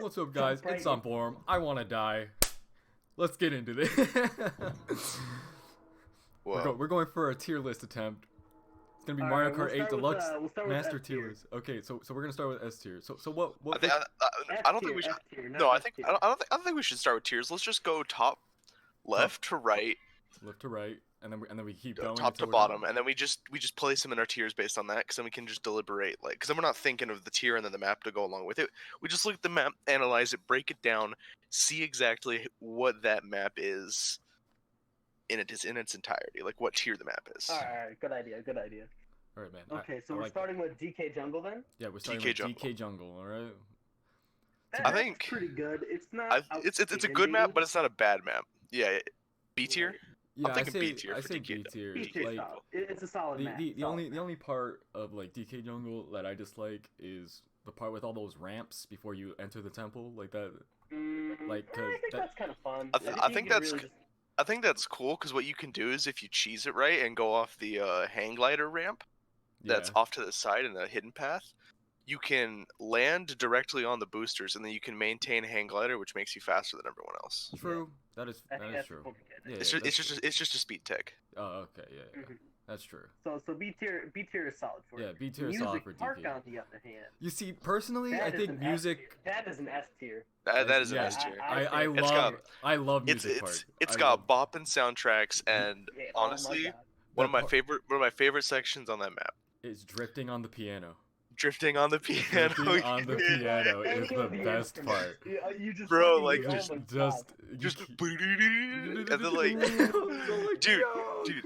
What's up, guys? Jump right It's on in. Form. I want to die. Let's get into this. Whoa. We're going for a tier list attempt. It's gonna be All Mario right, Kart 8 Deluxe we'll start with Master S tier tier. list. Okay, so we're gonna start with S tier. So what I, think, I don't think we should. F tier, not No, S tier. I don't think we should start with tiers. Let's just go top, left to right, left to right, and then we keep going top to until we're done? bottom, and then we just place them in our tiers based on that. Because then we can just deliberate, like, because then we're not thinking of the tier and then the map to go along with it. We just look at the map, analyze it, break it down, see exactly what that map is in its entirety, like what tier the map is. All right, good idea. All right, man. Okay, so I we're like starting with DK Jungle then. Yeah, we're starting DK with Jungle. DK Jungle. All right. I That's think- pretty good. It's not. It's a good map, but it's not a bad map. Yeah, B tier. Right. Yeah, I'm thinking I say B tier I for say DK B tier. B tier Like solid. It's a solid map. the solid only map. the only part of like DK Jungle that I dislike is the part with all those ramps before you enter the temple, like that. like, I 'cause think that- that's kind of fun. I You think can that's really just- I think that's cool because what you can do is if you cheese it right and go off the hang glider ramp that's Yeah. off to the side in the hidden path, you can land directly on the boosters and then you can maintain hang glider, which makes you faster than everyone else. True. That is I think that is that's true. complicated. Yeah, It's yeah, just that's true. it's just a speed tech. Oh, okay, yeah. Mhm. That's true. So B tier is solid for Yeah, it. B tier is solid for Music Park, DK. on the other hand, You see, personally, I that is think an S music. tier. That is an S tier. That is an Yeah, S tier. I It's love got- I love It's music part. it's I got love- bopping soundtracks and Yeah, oh my honestly God. one of my part- favorite sections on that map. It's drifting on the piano. Drifting on the piano. Drifting on the yeah. piano is Any the of the best instruments. part. Yeah, you just Bro, fucking- like, oh Just, my just, God. you Just keep- and then like dude,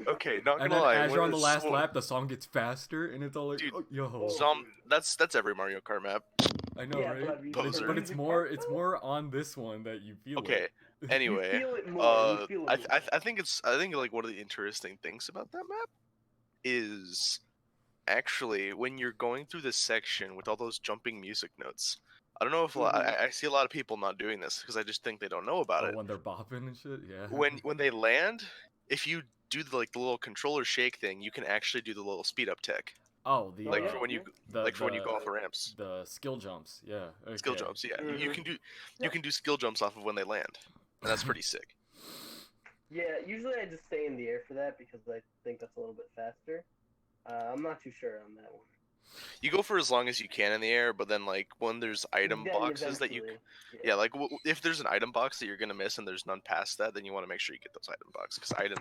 okay, not And gonna then lie. as when you're on the it's last slow- lap, the song gets faster, and it's all like, Dude, oh, yo. that's every Mario Kart map. I know, Yeah, right? but I mean, Poser. But it's music more, part, it's though? more on this one that you feel Okay. it. Anyway, You feel it more. You feel it more. I think like one of the interesting things about that map is actually when you're going through this section with all those jumping music notes. I don't know if I see a lot of people not doing this because I just think they don't know about Oh, it. when they're bopping and shit, yeah. When they land, if you do the little controller shake thing, you can actually do the little speed up tech. Oh, the Like yeah, for when you the, when you go off of ramps. the skill jumps, yeah. Skill okay. jumps, yeah. Mhm. You can do skill jumps off of when they land. And that's pretty sick. Yeah, usually I just stay in the air for that because I think that's a little bit faster. I'm not too sure on that one. You go for as long as you can in the air, but then like when there's item Then boxes that you eventually, yeah, like if there's an item box that you're gonna miss and there's none past that, then you want to make sure you get those item boxes because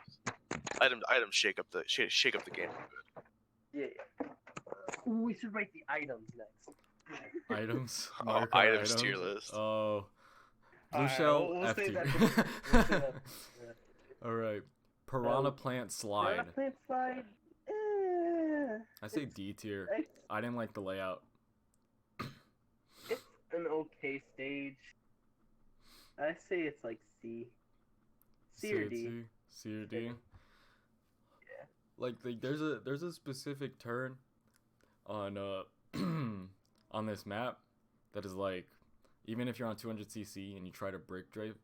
items shake up the game. yeah. Ooh, we should rate the items next. Items. Oh, Mario Kart items tier list. Oh. Blue Alright, shell, we'll F save tier. that for- we'll save that for- Alright. Piranha Plant Slide. Piranha Plant Slide. I say D tier. It's I didn't like the layout. an okay stage. I say it's like C. C or D. C or D. Yeah. Like there's a specific turn on on this map that is like, even if you're on 200cc and you try to brake drift,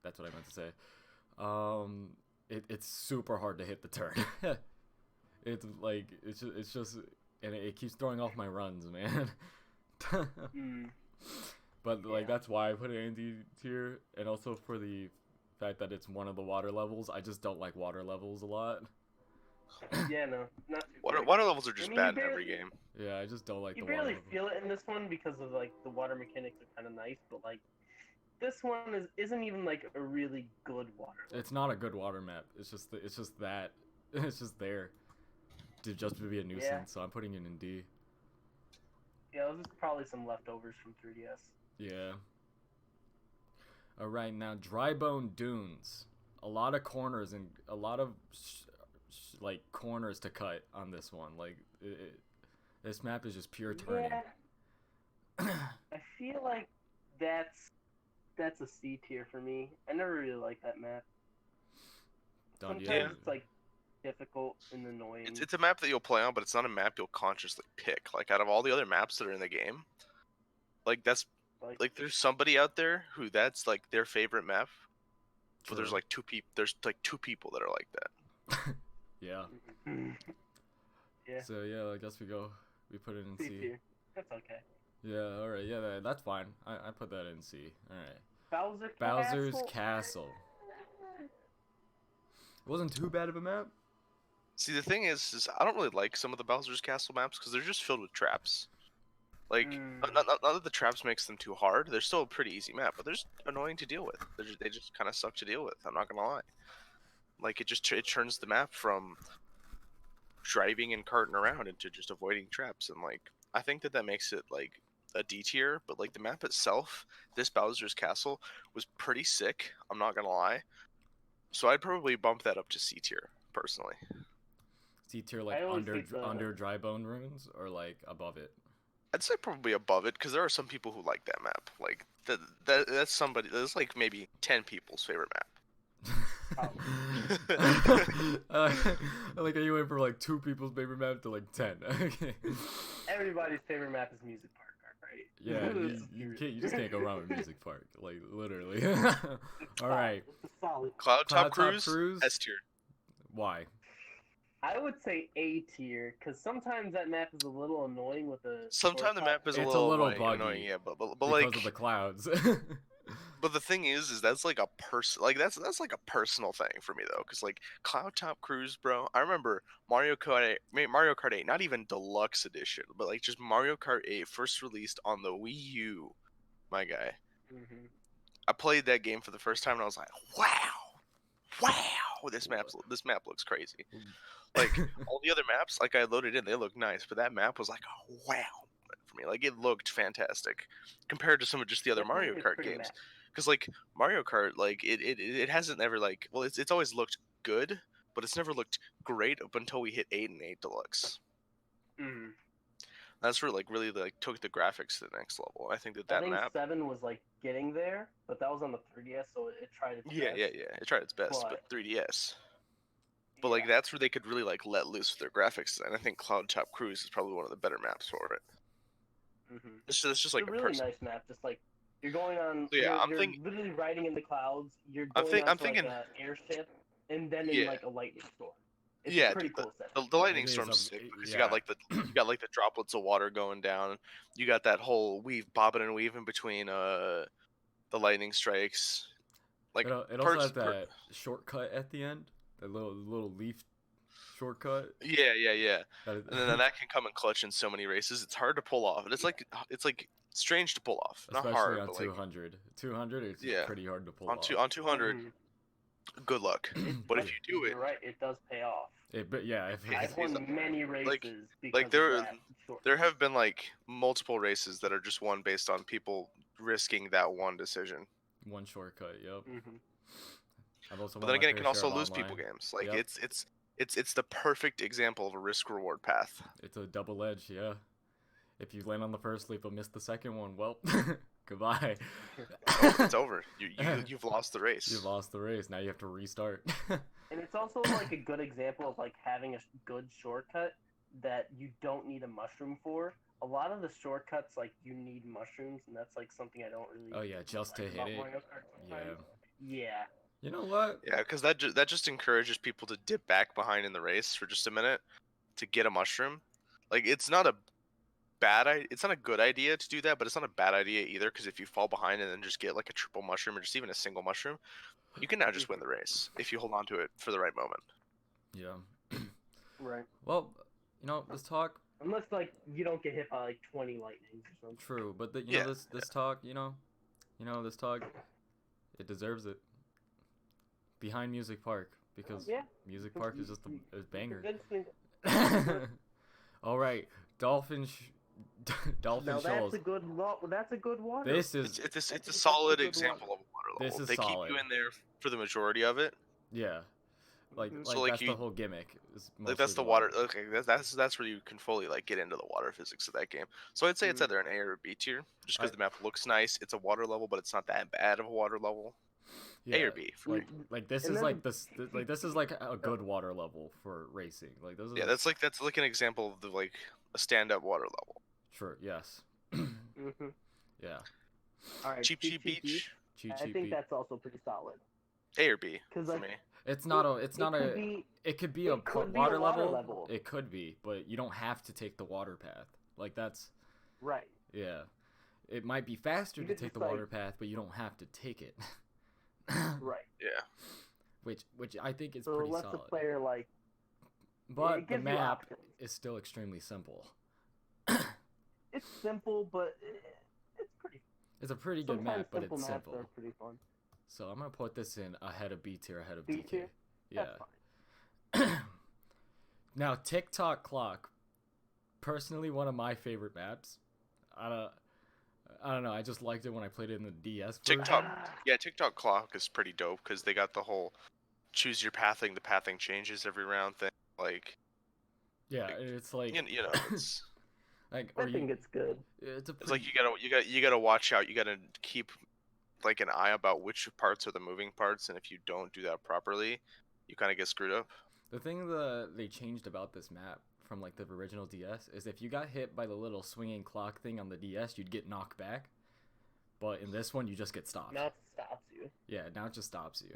that's what I meant to say. It's super hard to hit the turn. It's like it's just and it keeps throwing off my runs, man. But like that's why I put it in D tier, and also for the fact that it's one of the water levels. I just don't like water levels a lot. Yeah, no, not too Water, great. water levels are just I mean, bad you in every barely- game. Yeah, I just don't like You the water barely level. feel it in this one because of like the water mechanics are kind of nice, but like this one isn't even like a really good water. It's not a good water map. It's just that it's just there to just be a nuisance. Yeah. So I'm putting it in D. Yeah, those are probably some leftovers from 3DS. Yeah. All right, now Dry Bone Dunes. A lot of corners and a lot of like corners to cut on this one. Like this map is just pure turning. Yeah. I feel like that's a C tier for me. I never really liked that map. Don't Sometimes you? it's like difficult and annoying. It's a map that you'll play on, but it's not a map you'll consciously pick. Like out of all the other maps that are in the game, like that's like there's somebody out there who that's like their favorite map. But there's True. like two people that are like that. Yeah. Mhm. Yeah. So yeah, I guess we put it in C C. tier. That's okay. Yeah, all right. Yeah, that's fine. I put that in C. All right. Bowser's Bowser's Castle. It wasn't too bad of a map. See, the thing is I don't really like some of the Bowser's Castle maps because they're just filled with traps. Like, not that the traps makes them too hard. They're still a pretty easy map, but they're just annoying to deal with. They just kind of suck to deal with. I'm not gonna lie. Like, it turns the map from driving and carting around into just avoiding traps, and like, I think that makes it like a D tier. But like the map itself, this Bowser's Castle was pretty sick. I'm not gonna lie. So I'd probably bump that up to C tier personally. C tier like under dry bone ruins or like above it. I'd say probably above it because there are some people who like that map. Like that's somebody. That's like maybe 10 people's favorite map. I like how you went from like 2 people's favorite map to like 10. Okay. Everybody's favorite map is Music Park, right? Yeah, you just can't go wrong with Music Park, like literally. All right. It's solid. Cloud Top Cruise, S tier. Why? I would say A tier because sometimes that map is a little annoying with the. Sometimes the map is It's a little buggy, annoying, yeah, but because like of the clouds. But the thing is that's like a that's like a personal thing for me though, because like Cloud Top Cruise, bro. I remember Mario Kart 8, not even Deluxe Edition, but like just Mario Kart 8 first released on the Wii U, my guy. Mm-hmm. I played that game for the first time and I was like, wow, this map looks crazy. Like all the other maps, like I loaded in, they look nice, but that map was like, wow, for me. Like it looked fantastic compared to some of just the other Mario Kart games. Because like Mario Kart, like it hasn't ever like, well, it's always looked good, but it's never looked great up until we hit 8 and 8 Deluxe. Mm-hmm. That's where like really like took the graphics to the next level. I think that map 7 was like getting there, but that was on the 3DS, so it tried its best. Yeah. It tried its best, but 3DS. But like that's where they could really like let loose with their graphics, and I think Cloud Top Cruise is probably one of the better maps for it. Mm-hmm. It's just like a really nice map. Just like you're going on, yeah, you're literally riding in the clouds. You're going I'm thinking like an airship, and then in like a lightning storm. It's yeah, pretty cool set. The lightning storm's sick because you got like the droplets of water going down. You got that whole bobbing and weaving between the lightning strikes. Like it also has that shortcut at the end, that little leaf shortcut. Yeah. And then that can come in clutch in so many races. It's hard to pull off. And it's like strange to pull off. Especially not hard, on but 200. 200 is pretty hard to pull off. On 200, good luck. But if you do it, you're right, it does pay off. But yeah, I've won many races like there have been like multiple races that are just won based on people risking that one decision. One shortcut, yep. Mm-hmm. But then again, it can also lose people games. Like it's the perfect example of a risk reward path. It's a double edge, yeah. If you land on the first leap but miss the second one, well, goodbye. It's over. You've lost the race. You've lost the race. Now you have to restart. And it's also like a good example of like having a good shortcut that you don't need a mushroom for. A lot of the shortcuts, like you need mushrooms, and that's like something I don't really. Oh yeah, just to hit it. Yeah. You know what? Yeah, because that just encourages people to dip back behind in the race for just a minute to get a mushroom. Like it's not a good idea to do that, but it's not a bad idea either. Because if you fall behind and then just get like a triple mushroom or just even a single mushroom, you can now just win the race if you hold on to it for the right moment. Yeah. Right. Well, this talk. Unless like you don't get hit by like 20 lightnings or something. True, but this talk, this talk, it deserves it. Behind Music Park, because Music Park is just a banger. All right, Dolphin now Shoals. That's a good water. It's a solid example of a water level. This is they solid. Keep you in there for the majority of it. Yeah. Like so, like that's the whole gimmick. Like that's the water. Okay, that's where you can fully like get into the water physics of that game. So I'd say it's either an A or a B tier, just because the map looks nice. It's a water level, but it's not that bad of a water level. Yeah, A or B for me. Like this is like a good water level for racing. Like those. That's like an example of like a stand-up water level. Sure. Yes. Yeah. All right. Cheap Beach. I think that's also pretty solid. A or B for like, me. It could be a water level. It could be, but you don't have to take the water path. Like that's right. Yeah. It might be faster You to could take the just, water like- path, but you don't have to take it. Right. Yeah. Which I think is So it pretty lets solid. the player like. But it the gives you map options. is still extremely simple. It's simple, but it's pretty. It's a pretty good Sometimes map, but simple it's maps simple. are pretty fun. So I'm gonna put this in ahead of B tier, ahead of B DK. tier? Yeah. That's fine. Now TikTok Clock, personally one of my favorite maps. I don't know. I just liked it when I played it in the DS version. TikTok clock is pretty dope because they got the whole choose your pathing. The pathing changes every round thing. Like, Yeah, it's like you know, it's like I think it's good. it's a it's like pretty, you gotta watch out. You gotta keep like an eye about which parts are the moving parts, and if you don't do that properly, you kind of get screwed up. the thing that they changed about this map from like the original DS is if you got hit by the little swinging clock thing on the DS, you'd get knocked back. But in this one, you just get stopped. Now it stops you. Yeah, now it just stops you.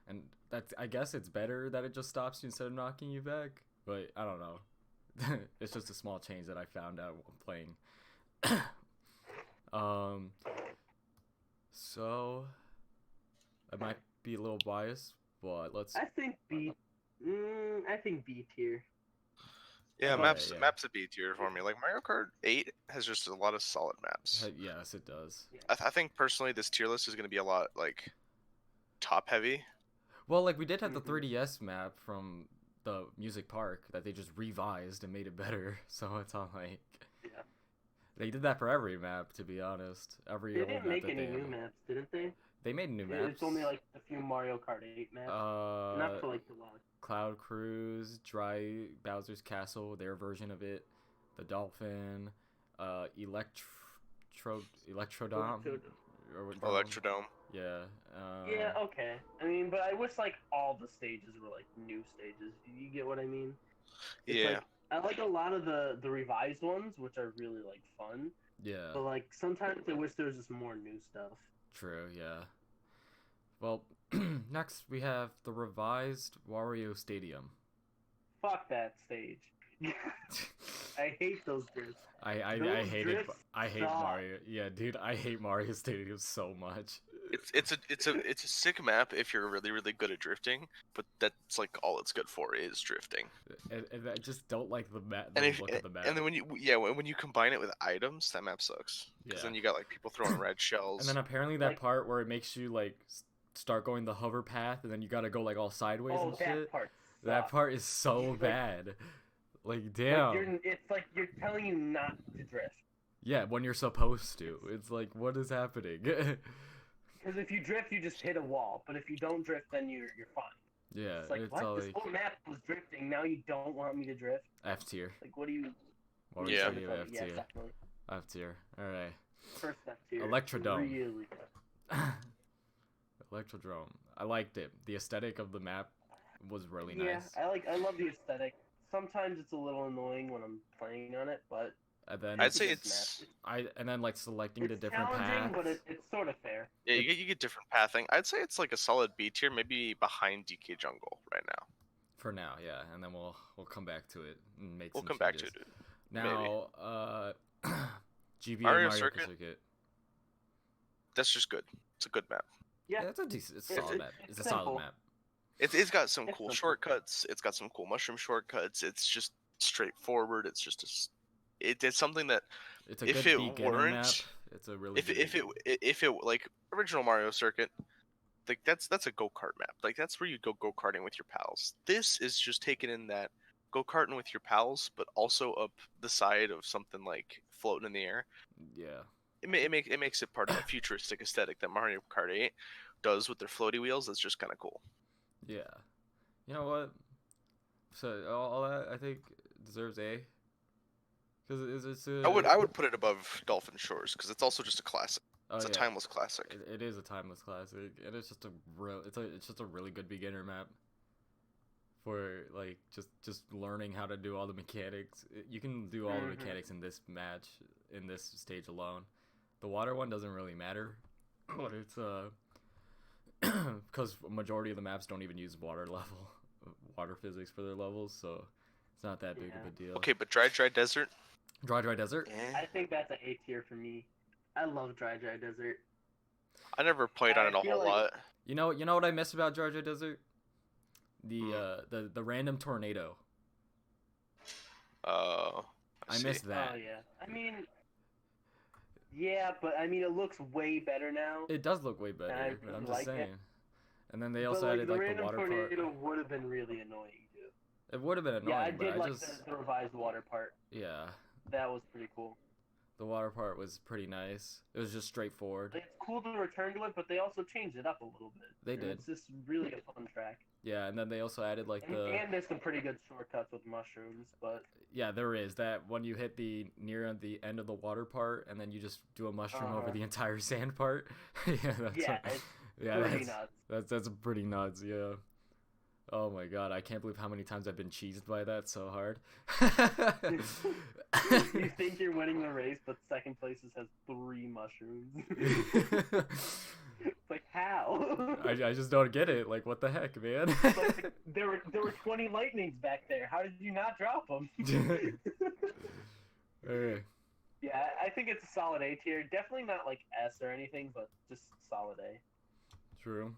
And that's, I guess it's better that it just stops you instead of knocking you back. But I don't know. It's just a small change that I found out while playing. So I might be a little biased, but let's. I think B. I think B tier. Yeah, Okay, maps yeah. maps a B tier for me. Like Mario Kart 8 has just a lot of solid maps. Yes, it does. I think personally this tier list is going to be a lot like top heavy. Well, like we did have the Mhm. 3DS map from the Music Park that they just revised and made it better. So it's all like Yeah. they did that for every map, to be honest. Every They old didn't map make that any they new had. maps, didn't they? They made new maps. It's only like a few Mario Kart 8 maps. Not for like Deluxe. Cloud Cruise, Dry Bowser's Castle, their version of it, the Dolphin, Electrodome, or what- Electrodome. Yeah. Yeah, okay. I mean, but I wish like all the stages were like new stages. You get what I mean? It's Yeah. Like, I like a lot of the revised ones, which are really like fun. Yeah. But like sometimes I wish there was just more new stuff. True. Yeah. Well, next we have the revised Wario Stadium. Fuck that stage. I hate those drifts. I Those hate it. drifts I hate suck. Mario. Yeah, dude, I hate Mario Stadium so much. It's a sick map if you're really good at drifting, but that's like all it's good for is drifting. And I just don't like the map. And The if look of the map. and then when you combine it with items, that map sucks. Because Yeah. then you got like people throwing red shells. And then apparently that Like- part where it makes you like start going the hover path, and then you gotta go like all sideways Oh, and that shit. part. That sucks. part is so Like- bad. Like Like, damn. it's like you're telling you not to drift. Yeah, when you're supposed to. It's like, what is happening? Because if you drift, you just hit a wall. But if you don't drift, then you're fine. Yeah, It's like, what? all This like whole map was drifting. Now you don't want me to drift? F tier. Like, what do you? What Yeah. would you give F Yeah, tier? definitely. F tier. Alright. First step tier. Electrodome. Really good. Electrodrome. I liked it. The aesthetic of the map was really Yeah, nice. I love the aesthetic. Sometimes it's a little annoying when I'm playing on it, but And then I'd say a good it's and then like selecting the it's different challenging, paths. but it's sort of fair. yeah, you get different pathing. I'd say it's like a solid B tier, maybe behind DK Jungle right now. For now, yeah, and then we'll come back to it and make We'll some come back to changes. it. Now, GBA Mario Mario Circuit? Circuit. That's just good. It's a good map. Yeah, Yeah, it's a decent, it's a It's- solid it's- map. it's It's a solid simple. map. It's got some It's cool simple. shortcuts. It's got some cool mushroom shortcuts. It's just straightforward. It's just it's something that It's a if good it beginner weren't- map. It's a really if good if it like original Mario Circuit, like that's a go kart map. Like that's where you go karting with your pals. This is just taking in that go karting with your pals, but also up the side of something like floating in the air. yeah. It makes it part of a futuristic aesthetic that Mario Kart 8 does with their floaty wheels. That's just kind of cool. Yeah. You know what? So all that I think deserves A. Because it's a. I would put it above Dolphin Shores because it's also just a classic. Oh, It's a yeah. timeless classic. It is a timeless classic, and it's just a really good beginner map. For like just learning how to do all the mechanics. You can do all the Mhm. mechanics in this match, in this stage alone. The water one doesn't really matter, but it's because a majority of the maps don't even use water physics for their levels, so it's not that big of Yeah. a deal. Okay, but dry desert. Dry Desert. I think that's an A tier for me. I love Dry Desert. I never played on I it a feel whole like- lot. You know what I miss about Dry Desert? The random tornado. Oh, I see. miss that. Oh yeah. I mean, yeah, but I mean, it looks way better now. It does look way better, I but I'm really just like saying. it. And then they But also like added the like the random water part. tornado would have been really annoying too. It would have been annoying, Yeah, I but did I like just the revised water part. yeah, That was pretty cool. the water part was pretty nice. It was just straightforward. It's cool to return to it, but they also changed it up a little bit. They And did. It's just really a fun track. Yeah, and then they also added like And, the and there's some pretty good shortcuts with mushrooms, but yeah, there is that when you hit the near the end of the water part, and then you just do a mushroom over Uh-huh. the entire sand part. Yeah, that's yeah, what- it's yeah, pretty nuts. that's pretty nuts. Yeah. Oh my god, I can't believe how many times I've been cheesed by that so hard. You think you're winning the race, but second place has 3 mushrooms. It's like how? I just don't get it. Like, what the heck, man? Like, there were 20 lightnings back there. How did you not drop them? Okay. Yeah, I think it's a solid A tier. Definitely not like S or anything, but just solid A. True.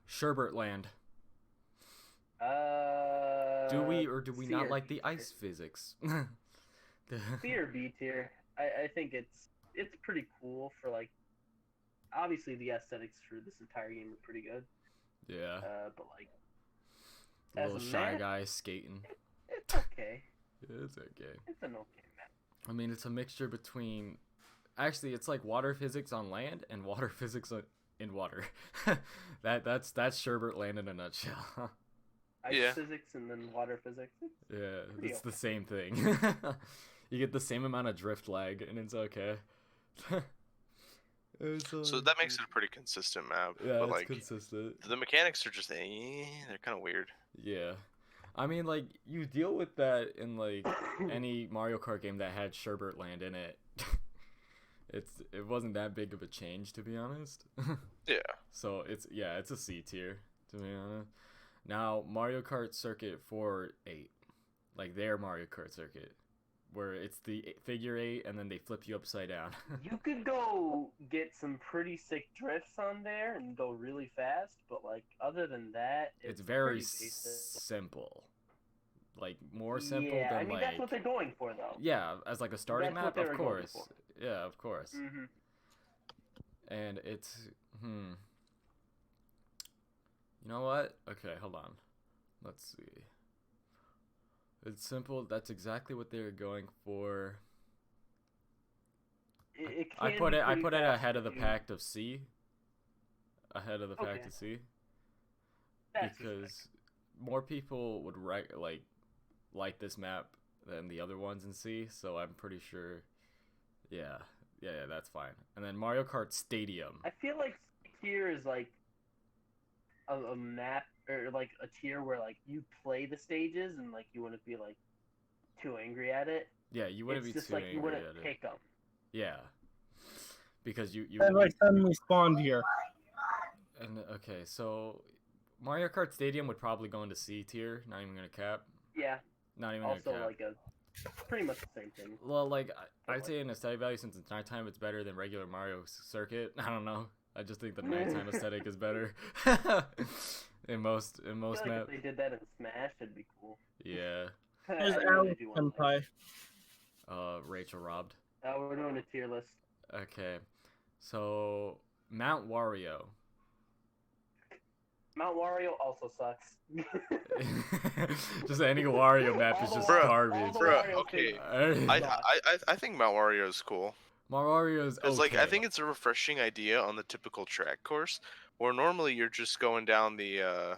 Sherbert Land. Do Do we or do we C not or like B the tier? ice physics? C or B tier. I think it's pretty cool for like. Obviously, the aesthetics for this entire game are pretty good. Yeah. But like, The as little a shy map, guy skating. it's okay. It's okay. It's an okay map. I mean, it's a mixture between. Actually, it's like water physics on land and water physics in water. that's Sherbert Land in a nutshell. Ice Yeah. physics and then water physics. Yeah, Pretty it's the okay. same thing. You get the same amount of drift lag, and it's okay. So that makes it a pretty consistent map. yeah, but it's like consistent. the mechanics are just they're kind of weird. Yeah, I mean, like you deal with that in like any Mario Kart game that had Sherbert Land in it. It wasn't that big of a change, to be honest. Yeah. So it's a C tier, to be honest. Now Mario Kart Circuit 4-8, like their Mario Kart Circuit, where it's the figure 8 and then they flip you upside down. You could go get some pretty sick drifts on there and go really fast, but like other than that, It's very pretty basic. simple, like more simple Yeah, than I mean like that's what they're going for though. yeah, as like a starting That's what map, they of were going course. for. Yeah, of course. Mm-hmm. And it's You know what? Okay, hold on. Let's see. It's simple. That's exactly what they're going for. I put it ahead of the pact of C. Ahead of the pact Okay. of C. That's Because more people would like this map than the other ones in C, so I'm pretty sure yeah, that's fine. And then Mario Kart Stadium. I feel like tier is like a map or like a tier where like you play the stages and like you wouldn't be like too angry at it. Yeah, you wouldn't It's be just too like you angry wouldn't at it. pick them. Yeah. Because you Have I suddenly spawned here? and okay, so Mario Kart Stadium would probably go into C tier, not even gonna cap. Yeah. Not even Also gonna cap. like a pretty much the same thing. Well, like I'd like- say in aesthetic value, since it's nighttime, it's better than regular Mario Circuit. I don't know. I just think the nighttime aesthetic is better in most I feel like maps. if they did that in Smash, it'd be cool. Yeah. There's I really Alex do want that. Senpai. Rachel robbed. We're doing a tier list. Okay, so Mount Wario. Mount Wario also sucks. Just any Wario map is All just the- garbage. all the Bruh, Wario okay. things. I think Mount Wario is cool. Mario's It's okay. like I think it's a refreshing idea on the typical track course, where normally you're just going down the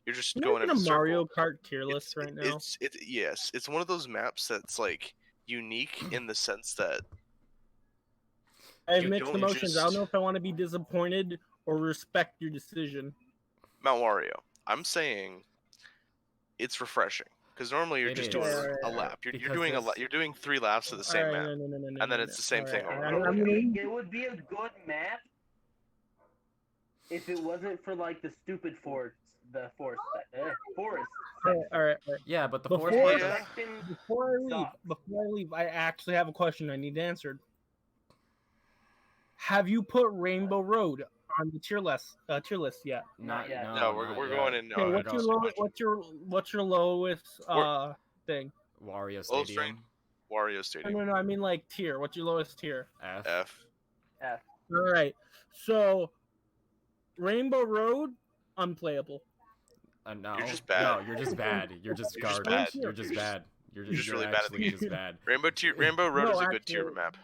you're just Can going you in a get a circle. Mario Kart tier list right now? It's one of those maps that's like unique in the sense that I have you mixed don't emotions. I don't just- know if I want to be disappointed or respect your decision. Mount Wario. I'm saying it's refreshing because normally you're It just is. doing Yeah, a yeah, lap. You're Because doing this- you're doing 3 laps of the same Alright, map. no, and then it's the same thing Alright, over and I'm gonna- It would be a good map if it wasn't for like the stupid forts the forest All section. right. Yeah, but the Before- forest part. Yeah. Section Before I leave, I actually have a question I need answered. Have you put Rainbow Road on the tier list yet? Not yet. No, No, we're not going yet. in. Okay, We're going- what's your lowest thing? Wario Lowest Stadium. Wario No, Stadium. I mean like tier. What's your lowest tier? F. F. F. All right. So Rainbow Road unplayable. No. You're just bad. No, you're just bad. You're just You're just garbage. bad. You're just bad. You're just you're really bad at the actually game. just bad. Rainbow Road No, is a good tier actually- map.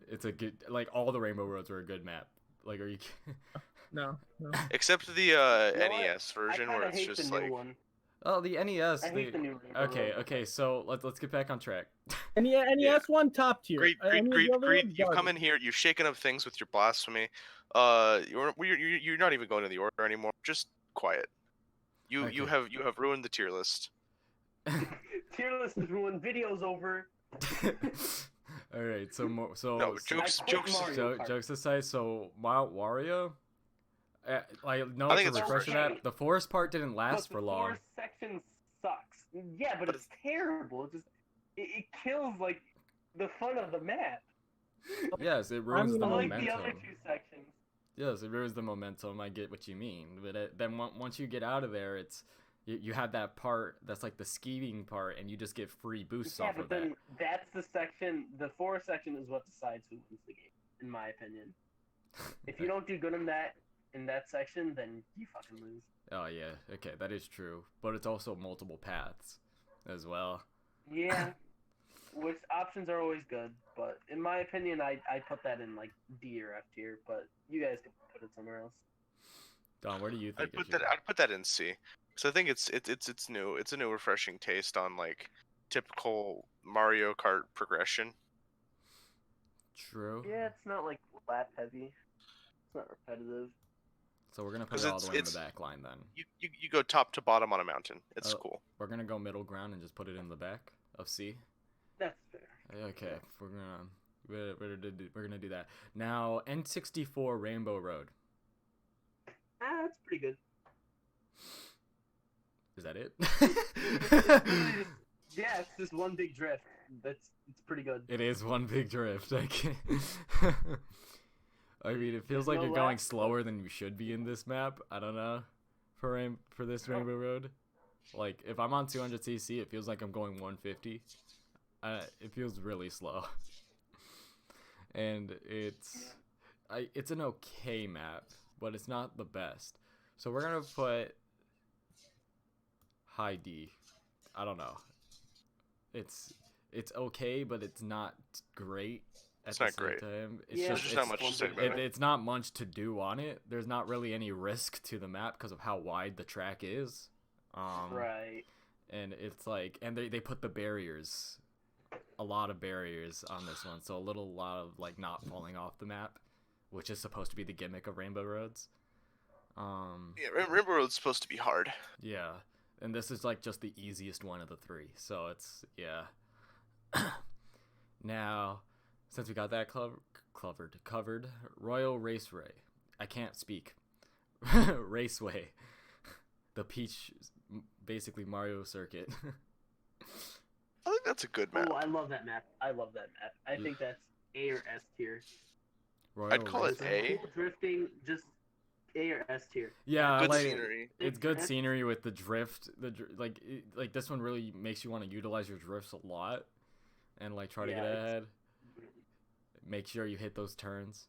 It's a good, like, all the Rainbow Roads were a good map. Like, are you? No. Except the You know NES I version kind where of it's hate just the new like one. Oh, the NES. I hate the new Rainbow Road. Okay. So let's get back on track. NES one top tier. Greed, Any of the other Greed. ones, You've come garbage. in here. You've shaken up things with your blasphemy. You're not even going to the order anymore. Just quiet. You Okay. have ruined the tier list. Tier list is ruined. Video's over. All right. So No, so- jokes. Mario Kart. jokes aside, so Wario. Like no I think to it's refresh okay. that. The forest part didn't last But for the long. forest section sucks. Yeah, but But it's terrible. It kills like the fun of the map. Yes, it ruins mean, the I like momentum. the other two sections. Yes, it ruins the momentum. I get what you mean, but then once you get out of there, it's you have that part that's like the skiing part, and you just get free boosts Yeah, off but of that. then that's the section. The forest section is what decides who wins the game, in my opinion. If you don't do good in that section, then you fucking lose. Oh yeah, okay, that is true, but it's also multiple paths as well. Yeah, which options are always good, but in my opinion, I put that in like D or F tier, but you guys can put it somewhere else. Don, where do you think I'd put that in C. So I think it's new. It's a new refreshing taste on like typical Mario Kart progression. True. Yeah, it's not like lap heavy. It's not repetitive. So we're gonna put 'Cause it all the way in the it's- back line then. You go top to bottom on a mountain. It's Oh. cool. We're gonna go middle ground and just put it in the back of C. That's fair. Okay, we're gonna do that. Now N64 Rainbow Road. That's pretty good. Is that it? Yeah, it's just one big drift. It's pretty good. It is one big drift. I can't. I mean, it feels like No you're going laps. slower than you should be in this map. I don't know. For this Oh. Rainbow Road, like if I'm on 200cc, it feels like I'm going 150. It feels really slow. And it's an okay map, but it's not the best. So we're gonna put high D. I don't know. It's okay, but it's not great. At It's the not same great. time. Yeah, There's just not much to say about it. It's not much to do on it. There's not really any risk to the map because of how wide the track is. Right. And it's like, and they put the barriers, a lot of barriers on this one, so a lot of like not falling off the map, which is supposed to be the gimmick of Rainbow Roads. Yeah, Rainbow Road's supposed to be hard. Yeah, and this is like just the easiest one of the three, so it's yeah. Now, since we got that covered, Royal Raceway. I can't speak. Raceway, the Peach, basically Mario Circuit. I think that's a good map. Oh, I love that map. I think that's A or S tier. Royal I'd call it Raceway. A. Cool drifting, just A or S tier. Yeah, Good like scenery. it's good It's- scenery with the drift. Like this one really makes you want to utilize your drifts a lot, and like try to get Yeah, it's- ahead. Make sure you hit those turns.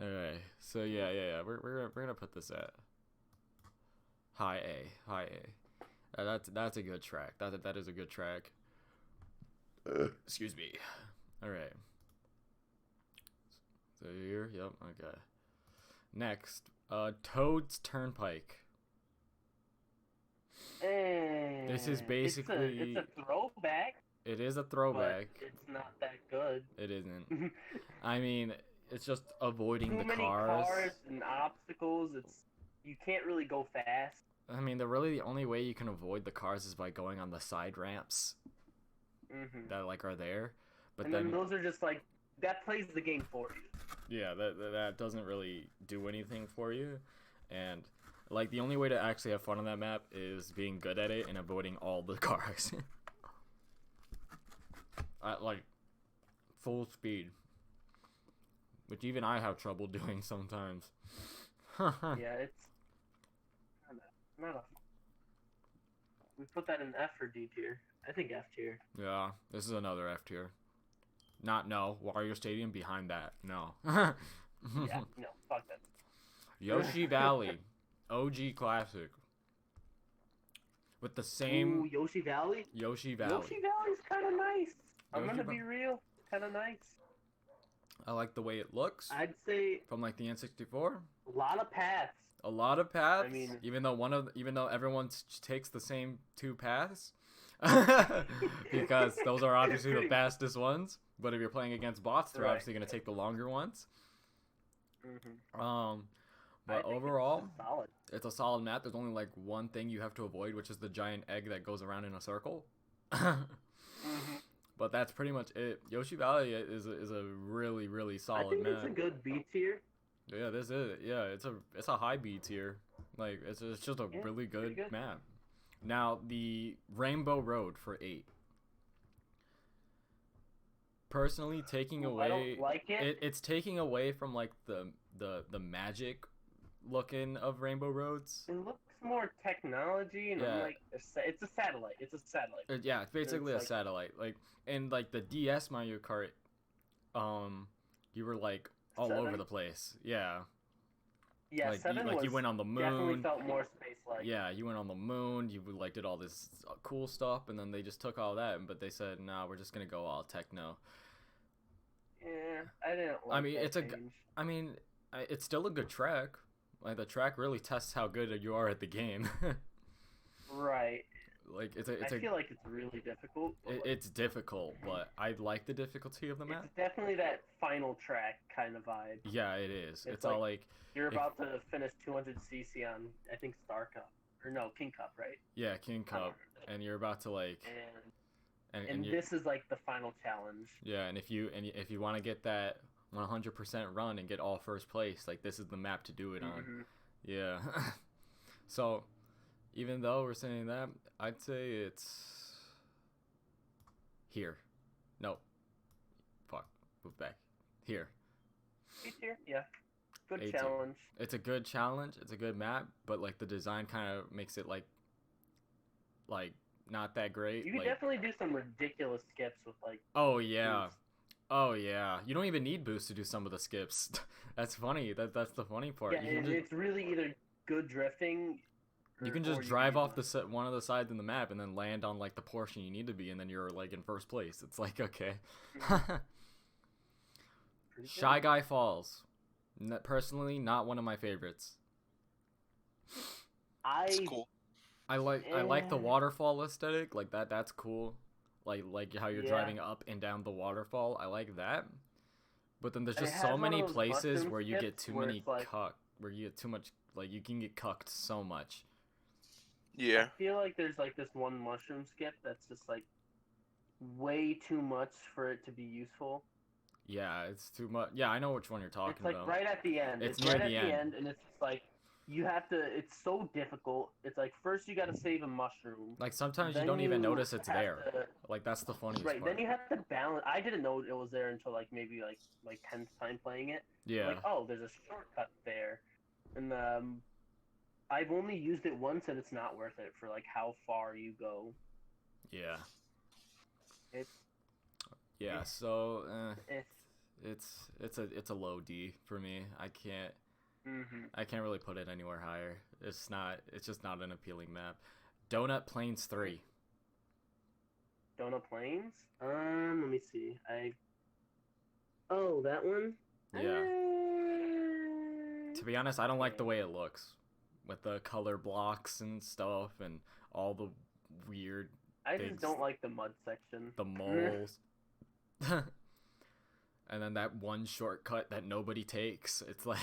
All right, so yeah. We're gonna put this at high A. That's a good track. That is a good track. Excuse me. All right. So here, yep, okay. Next, Toad's Turnpike. This is basically- It's a throwback. It is a throwback. But it's not that good. It isn't. I mean, it's just avoiding Too the many cars. and obstacles. You can't really go fast. I mean, the only way you can avoid the cars is by going on the side ramps Hmm that like are there. But And then, then those are just like that plays the game for you. yeah, that doesn't really do anything for you. And Like, the only way to actually have fun on that map is being good at it and avoiding all the cars. At, like, full speed. Which even I have trouble doing sometimes. Yeah, it's not a. We put that in F or D tier. I think F tier. Yeah, this is another F tier. No, Wario Stadium behind that. No. Yeah, no, fuck that. Yoshi Valley. OG classic. With the same Ooh, Yoshi Valley? Yoshi Valley. Yoshi Valley's kind of nice. I'm Yoshi gonna be real. Kind of nice. I like the way it looks. I'd say From like the N64. a lot of paths. A lot of paths. I mean- even though everyone takes the same 2 paths. Because those are obviously the fastest ones. But if you're playing against bots, they're Right. obviously gonna take the longer ones. Mm-hmm. But overall, solid. it's a solid map. There's only like one thing you have to avoid, which is the giant egg that goes around in a circle. Mm-hmm. But that's pretty much it. Yoshi Valley is a really, really I solid think map. it's a good B tier. Yeah, this is it. Yeah, it's a high B tier. Like it's just a really pretty good good. map. Now the Rainbow Road for 8. Personally, taking Ooh, away I don't like it. it's taking away from like the magic looking of Rainbow Roads. It looks more technology, and I'm Yeah. like, it's a satellite. It's a satellite. Yeah, it's basically It's a like- satellite. Like and like the DS Mario Kart, you were like all over 7? the place. Yeah, Yeah, like 7 you was went on the definitely moon. felt more space-like. Yeah, you went on the moon. You like did all this cool stuff, and then they just took all that. But they said, "No, we're just gonna go all techno." Yeah, I didn't like mean, that it's a change. I mean, it's still a good track. Like the track really tests how good you are at the game. Right. Like I feel like it's really difficult. but, like, it's difficult, but I like the difficulty of the map. it's definitely that final track kind of vibe. Yeah, it is. It's It's all like You're If- about to finish 200cc on, I think, Star Cup. Or no, King Cup, right? yeah, King I don't Cup, remember. and you're about to like And you, this is like the final challenge. yeah, and if you want to get that 100% run and get all first place, like this is the map to do it on. Mhm. Yeah. So, even though we're saying that, I'd say it's here. No. Fuck. Move back. Here. B tier, yeah. Good A tier. challenge. It's a good challenge. It's a good map, but like the design kind of makes it like not that great. You could like, definitely do some ridiculous skips with like. oh yeah. boost. Oh yeah. You don't even need boost to do some of the skips. That's funny. That's the funny part. Yeah, You can just, it's really either good drifting. you can just drive off one of the sides in the map and then land on like the portion you need to be, and then you're like in first place. It's like okay. Shy Guy Falls. Personally, not one of my favorites. It's cool. I like the Eh. waterfall aesthetic, like that's cool. Like how you're Yeah. driving up and down the waterfall. I like that. But then there's And it just has so one many of those places mushroom where you get skips too where many it's like- where you get too much, like you can get cucked so much. Yeah. I feel like there's like this one mushroom skip that's just like way too much for it to be useful. Yeah, it's too much. Yeah, I know which one you're talking It's like about. right at the end. It's It's near right the at the end. end, and it's just like you have to. It's so difficult. It's like first you got to save a mushroom. Like sometimes you then don't even you notice it's have there. to- Like that's the funniest Right. part. Then you have to balance. I didn't know it was there until like maybe like 10th time playing it. Yeah. Like oh, there's a shortcut there, and I've only used it once, and it's not worth it for like how far you go. Yeah. It's Yeah. So it's. it's a low D for me. I can't really put it anywhere higher. It's just not an appealing map. Donut Plains 3. Donut Plains? Let me see. Oh, that one? Yeah. To be honest, I don't like the way it looks. With the color blocks and stuff and all the weird I just things. don't like the mud section. the moles. And then that one shortcut that nobody takes. It's like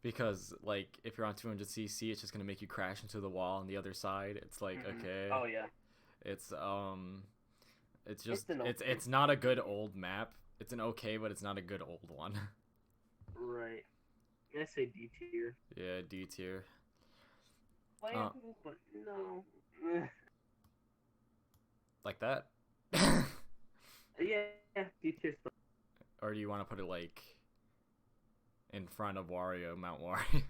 because like if you're on 200cc, it's just gonna make you crash into the wall on the other side. It's like Mhm. okay. Oh yeah. It's just an okay- it's not a good old map. It's an okay, but it's not a good old one. Right. I say D tier. Yeah, D tier. Playable, but no. Like that? Yeah, D tier's fine. Or do you want to put it like in front of Wario, Mount Wario?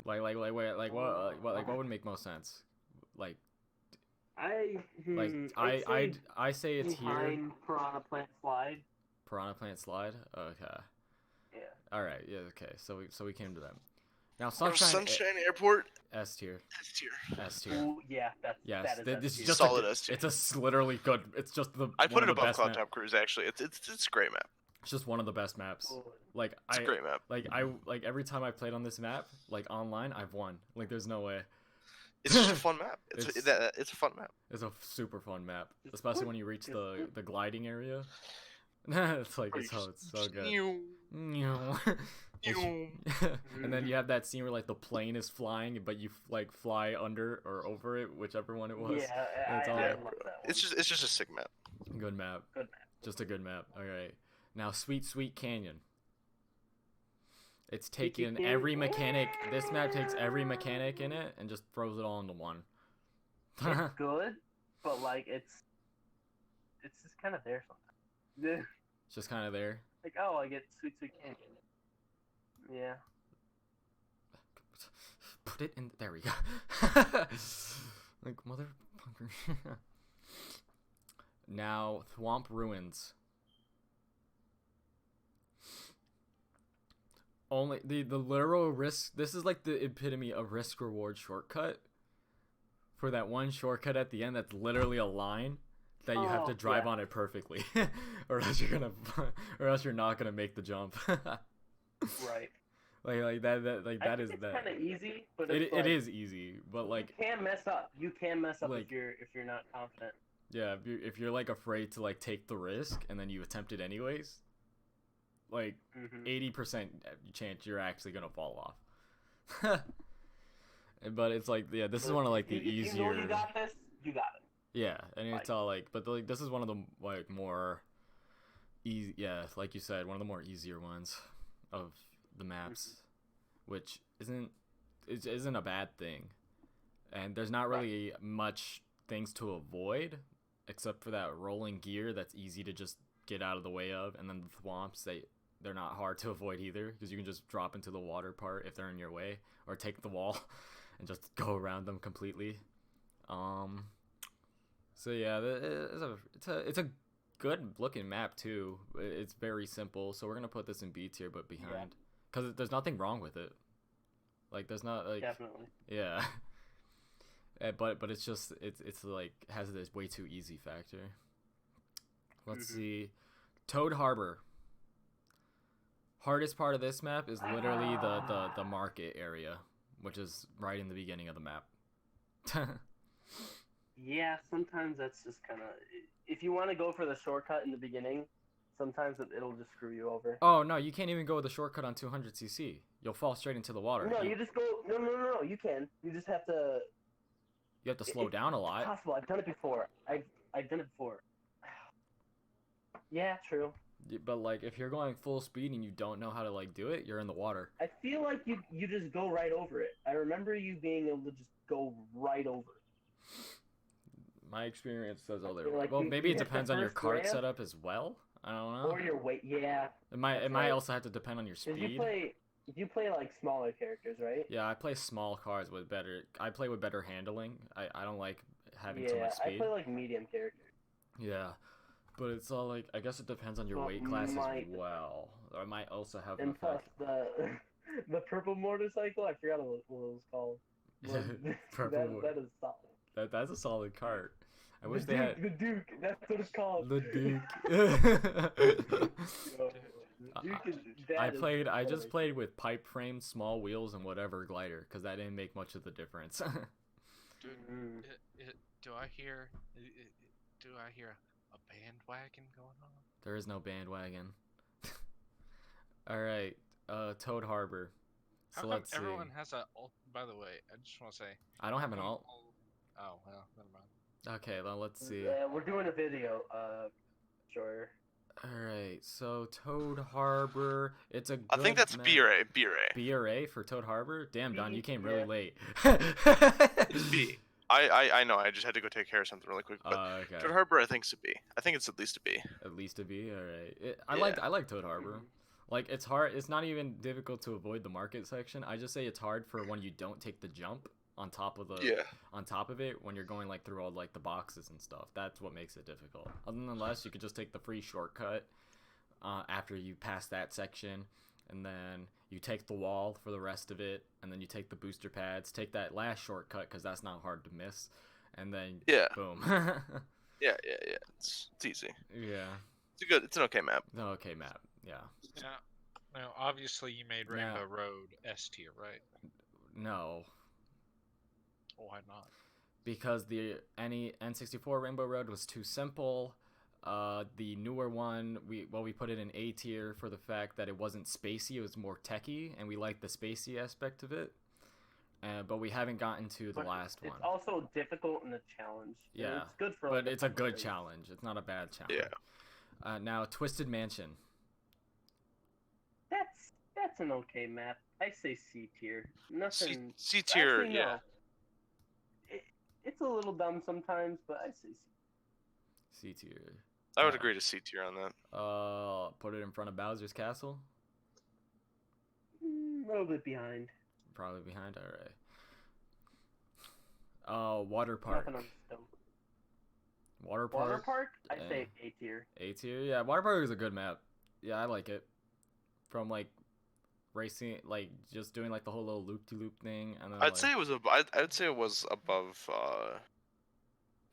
What would make most sense? Like I say it's here. Behind Piranha Plant Slide. Piranha Plant Slide. Okay. Yeah. All right. Yeah. Okay. So we came to them. Now Sunshine Airport. S tier. S tier. S tier. Ooh, yeah, Yes. that is This S is tier. just Solid a, S tier. It's a literally good. It's just the. I put one it of the above best Cloud map- Top Cruise. Actually, it's a great map. It's just one of the best maps. Ooh. Like It's a great map. like every time I played on this map, like online, I've won. Like there's no way. It's just a fun map. It's a fun map. It's a super fun map, It's especially fun. when you reach It's the fun. the gliding area. It's like it's so good. And then you have that scene where like the plane is flying, but you like fly under or over it, whichever one it was. Yeah, It's I all love right. that one. It's just a sick map. Good map. Good map. Just a good map. All right. Now, Sweet Canyon. It's Sweet taking Canyon. every mechanic. This map takes every mechanic in it and just throws it all into one. It's good, but like it's just kind of there sometimes. It's just kind of there. Like, oh, I get Sweet Canyon. Yeah. Put it in. There we go. Like motherfucker. Now, Thwomp Ruins. Only the literal risk. This is like the epitome of risk reward shortcut. For that one shortcut at the end, that's literally a line that you have to drive on it perfectly, or else you're not gonna make the jump. Right. Like that I is think it's that. kind of easy, but It is easy, but like you can mess up. You can mess up like- if you're not confident. yeah, if you're like afraid to like take the risk and then you attempt it anyways, like 80% chance you're actually gonna fall off. But it's like this is one of like the easier. You know you got this. You got it. Yeah, and it's all like, but like this is one of the like more easy. Yeah, like you said, one of the more easier ones of the maps, which isn't a bad thing. And there's not really much things to avoid, except for that rolling gear that's easy to just get out of the way of, and then the thwomps they're not hard to avoid either, because you can just drop into the water part if they're in your way, or take the wall and just go around them completely. So yeah, it's a good looking map too. It's very simple, so we're gonna put this in B tier, but behind, because there's nothing wrong with it. Like there's not like Definitely. yeah. But it's just it's like has this way too easy factor. Let's see, Toad Harbor. Hardest part of this map is literally the market area, which is right in the beginning of the map. Yeah, sometimes that's just kind of. If you want to go for the shortcut in the beginning, sometimes it'll just screw you over. Oh no, you can't even go with the shortcut on 200cc. You'll fall straight into the water. No, you just go. No. You can. You just have to. You have to slow down a lot. It's possible. I've done it before. I've done it before. Yeah, true. But like, if you're going full speed and you don't know how to like do it, you're in the water. I feel like you just go right over it. I remember you being able to just go right over it. My experience says other. Like Well, you maybe it hit the depends on your first cart ramp, setup as well. I don't know. or your weight. Yeah. It might right. also have to depend on your 'Cause speed. you play like smaller characters, right? Yeah, I play small cars with better. I play with better handling. I don't like having too Yeah, much I speed. play like medium characters. Yeah, but it's all like, I guess it depends on your Well, weight class might- as well. Or it might also have an And plus effect. the purple motorcycle, I forgot what it was called. Purple that is solid. That's a solid cart. I wish they had The Duke, that's what it's called. the Duke. Yo, the Duke is, I just played with pipe frame, small wheels, and whatever glider, because that didn't make much of the difference. Dude, do I hear a bandwagon going on? There is no bandwagon. All right, Toad Harbor. So How come let's see. everyone has a alt? By the way, I just want to say. I don't have an alt. Oh well, never mind. Okay, well, let's see. We're doing a video, sure. Alright, so Toad Harbor. It's a I think good that's map. BRA. BRA. BRA for Toad Harbor? Damn, Don, you came really Yeah. late. It's B. I know. I just had to go take care of something really quick. But Okay. Toad Harbor, I think, is a B. I think it's at least a B. At least a B. All right. I Yeah. like Toad Harbor. Like it's hard. It's not even difficult to avoid the market section. I just say it's hard for when you don't take the jump on top of the Yeah. on top of it when you're going like through all like the boxes and stuff. That's what makes it difficult. Other than less, you could just take the free shortcut after you pass that section, and then you take the wall for the rest of it, and then you take the booster pads. Take that last shortcut because that's not hard to miss, and then Yeah. boom. Yeah. It's easy. Yeah. It's an okay map. Okay, map. Yeah. Now, obviously, you made Rainbow Road S tier, right? No. Why not? Because the N64 Rainbow Road was too simple. The newer one, we put it in A tier for the fact that it wasn't spacey, it was more techy, and we liked the spacey aspect of it. But we haven't gotten to the last one. It's also difficult and a challenge. And Yeah, it's good for. but like, it's a good race. challenge. It's not a bad challenge. Yeah. Now, Twisted Mansion. That's an okay map. I say C tier. Nothing. C tier. Actually, Yeah. no. It's a little dumb sometimes, but I say C. C tier. I would agree to C tier on that. Put it in front of Bowser's Castle. A little bit behind. Probably behind. All right. Water Park. Nothing on stove. Water Park. Water Park? I Yeah. say A tier. A tier. Yeah, Water Park is a good map. Yeah, I like it. From like racing, like just doing like the whole little loop-de-loop thing, and then I'd say it was I'd say it was above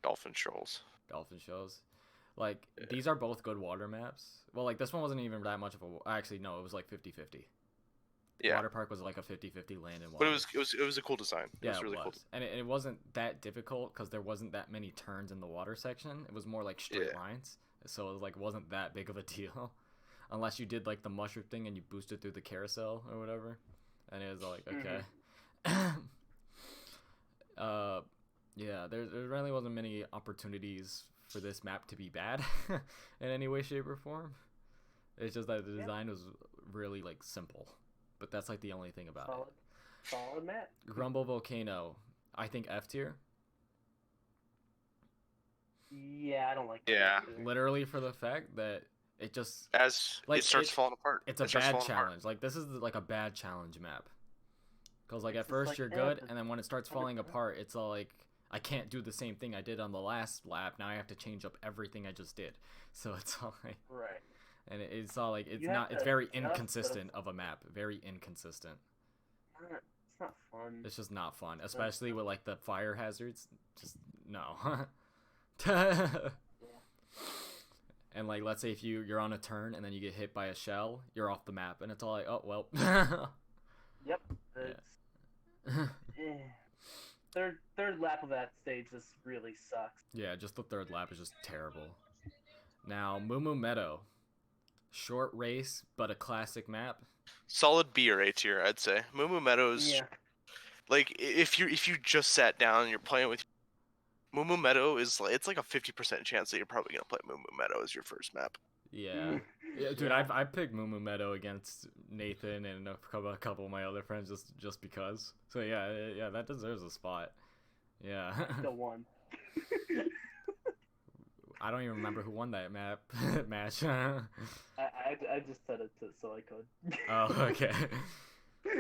Dolphin Shoals. Dolphin Shows. Like these are both good water maps. Well, like this one wasn't even that much of a. Actually, no, it was like 50-50. Yeah. Water Park was like a 50-50 land and water. But it was a cool design. Yeah, It was really it cool. was. And it wasn't that difficult because there wasn't that many turns in the water section. It was more like straight Yeah. lines, so it like wasn't that big of a deal, unless you did like the mushroom thing and you boosted through the carousel or whatever, and it was like okay. Yeah, there really wasn't many opportunities for this map to be bad in any way, shape, or form. It's just that the design was really like simple. But that's like the only thing about Solid map. it. Grumble Volcano, I think F tier. Yeah, I don't like that. Yeah. either. Literally for the fact that it just As Like, it starts it- falling apart. it's a It starts bad falling apart. challenge. Like this is like a bad challenge map. Cause like It's at just first like, you're eh, good, but- and then when it starts falling apart, it's all like I can't do the same thing I did on the last lap. Now I have to change up everything I just did. So it's all like, Right. and it's all like it's You have not. It's to very adjust those- inconsistent of a map. Very inconsistent. It's not fun. It's just not fun, especially with like the fire hazards. Just no. And like, let's say if you're on a turn and then you get hit by a shell, you're off the map, and it's all like, oh well. Yep. It's, third lap of that stage just really sucks. Yeah, just the third lap is just terrible. Now, Moo Moo Meadow, short race but a classic map. Solid B or A tier, I'd say. Moo Moo Meadows. Yeah. Like if you just sat down and you're playing with Moo Moo Meadow is like, it's like a 50% chance that you're probably gonna play Moo Moo Meadow as your first map. Yeah, yeah, dude, I picked Moo Moo Meadow against Nathan and a couple of my other friends just because. So yeah, that deserves a spot. Yeah. The one. I don't even remember who won that map match. I just said it so I could. Oh, okay.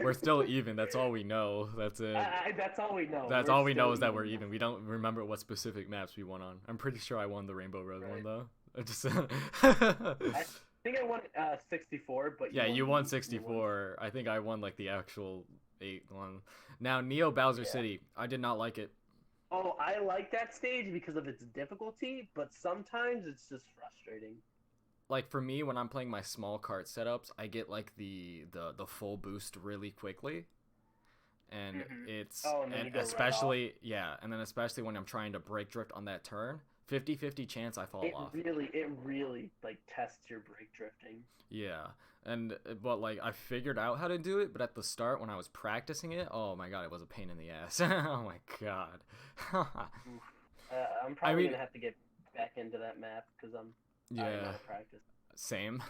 We're still even. That's all we know. That's it. That's all we know. That's We're all we know still is that we're even. We don't remember what specific maps we won on. I'm pretty sure I won the Rainbow Road one Right. though. I just. I think I won 64, but Yeah, you won the- 64. I think I won like the actual 8 one. Now Neo Bowser Yeah. City. I did not like it. Oh, I like that stage because of its difficulty, but sometimes it's just frustrating. Like for me, when I'm playing my small cart setups, I get like the full boost really quickly, and Mhm. it's Oh, and then you go right especially and then especially when I'm trying to brake drift on that turn, 50-50 chance I fall It off. really like tests your brake drifting. Yeah, but like I figured out how to do it, but at the start when I was practicing it, oh my god, it was a pain in the ass. Oh my god. I'm probably mean- gonna have to get back into that map because I'm out Yeah. of practice. Same.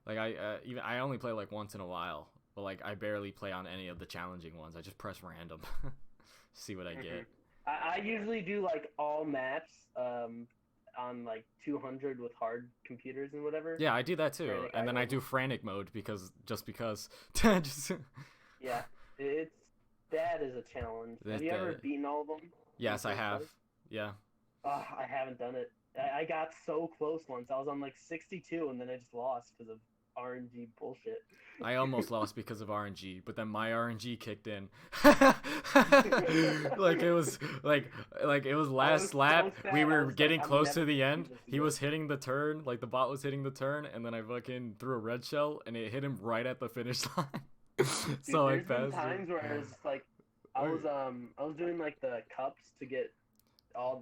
Like I only play like once in a while, but like I barely play on any of the challenging ones. I just press random, see what I get. I usually do like all maps on like 200 with hard computers and whatever. Yeah, I do that too, Frantic and then I idle. do frantic mode because just. Yeah, that is a challenge. Have That, you ever beaten all of them? Yes, I First have. play? Yeah. I haven't done it. I got so close once. I was on like 62, and then I just lost because of RNG bullshit. I almost lost because of RNG, but then my RNG kicked in. Like it was last so lap. sad. We I were was getting like, I'm close never to the gonna end. do this He was again. hitting the turn, like the bot was hitting the turn, and then I fucking threw a red shell, and it hit him right at the finish line. Dude, So I there's been passed him. times where I was just like, I was doing like the cups to get all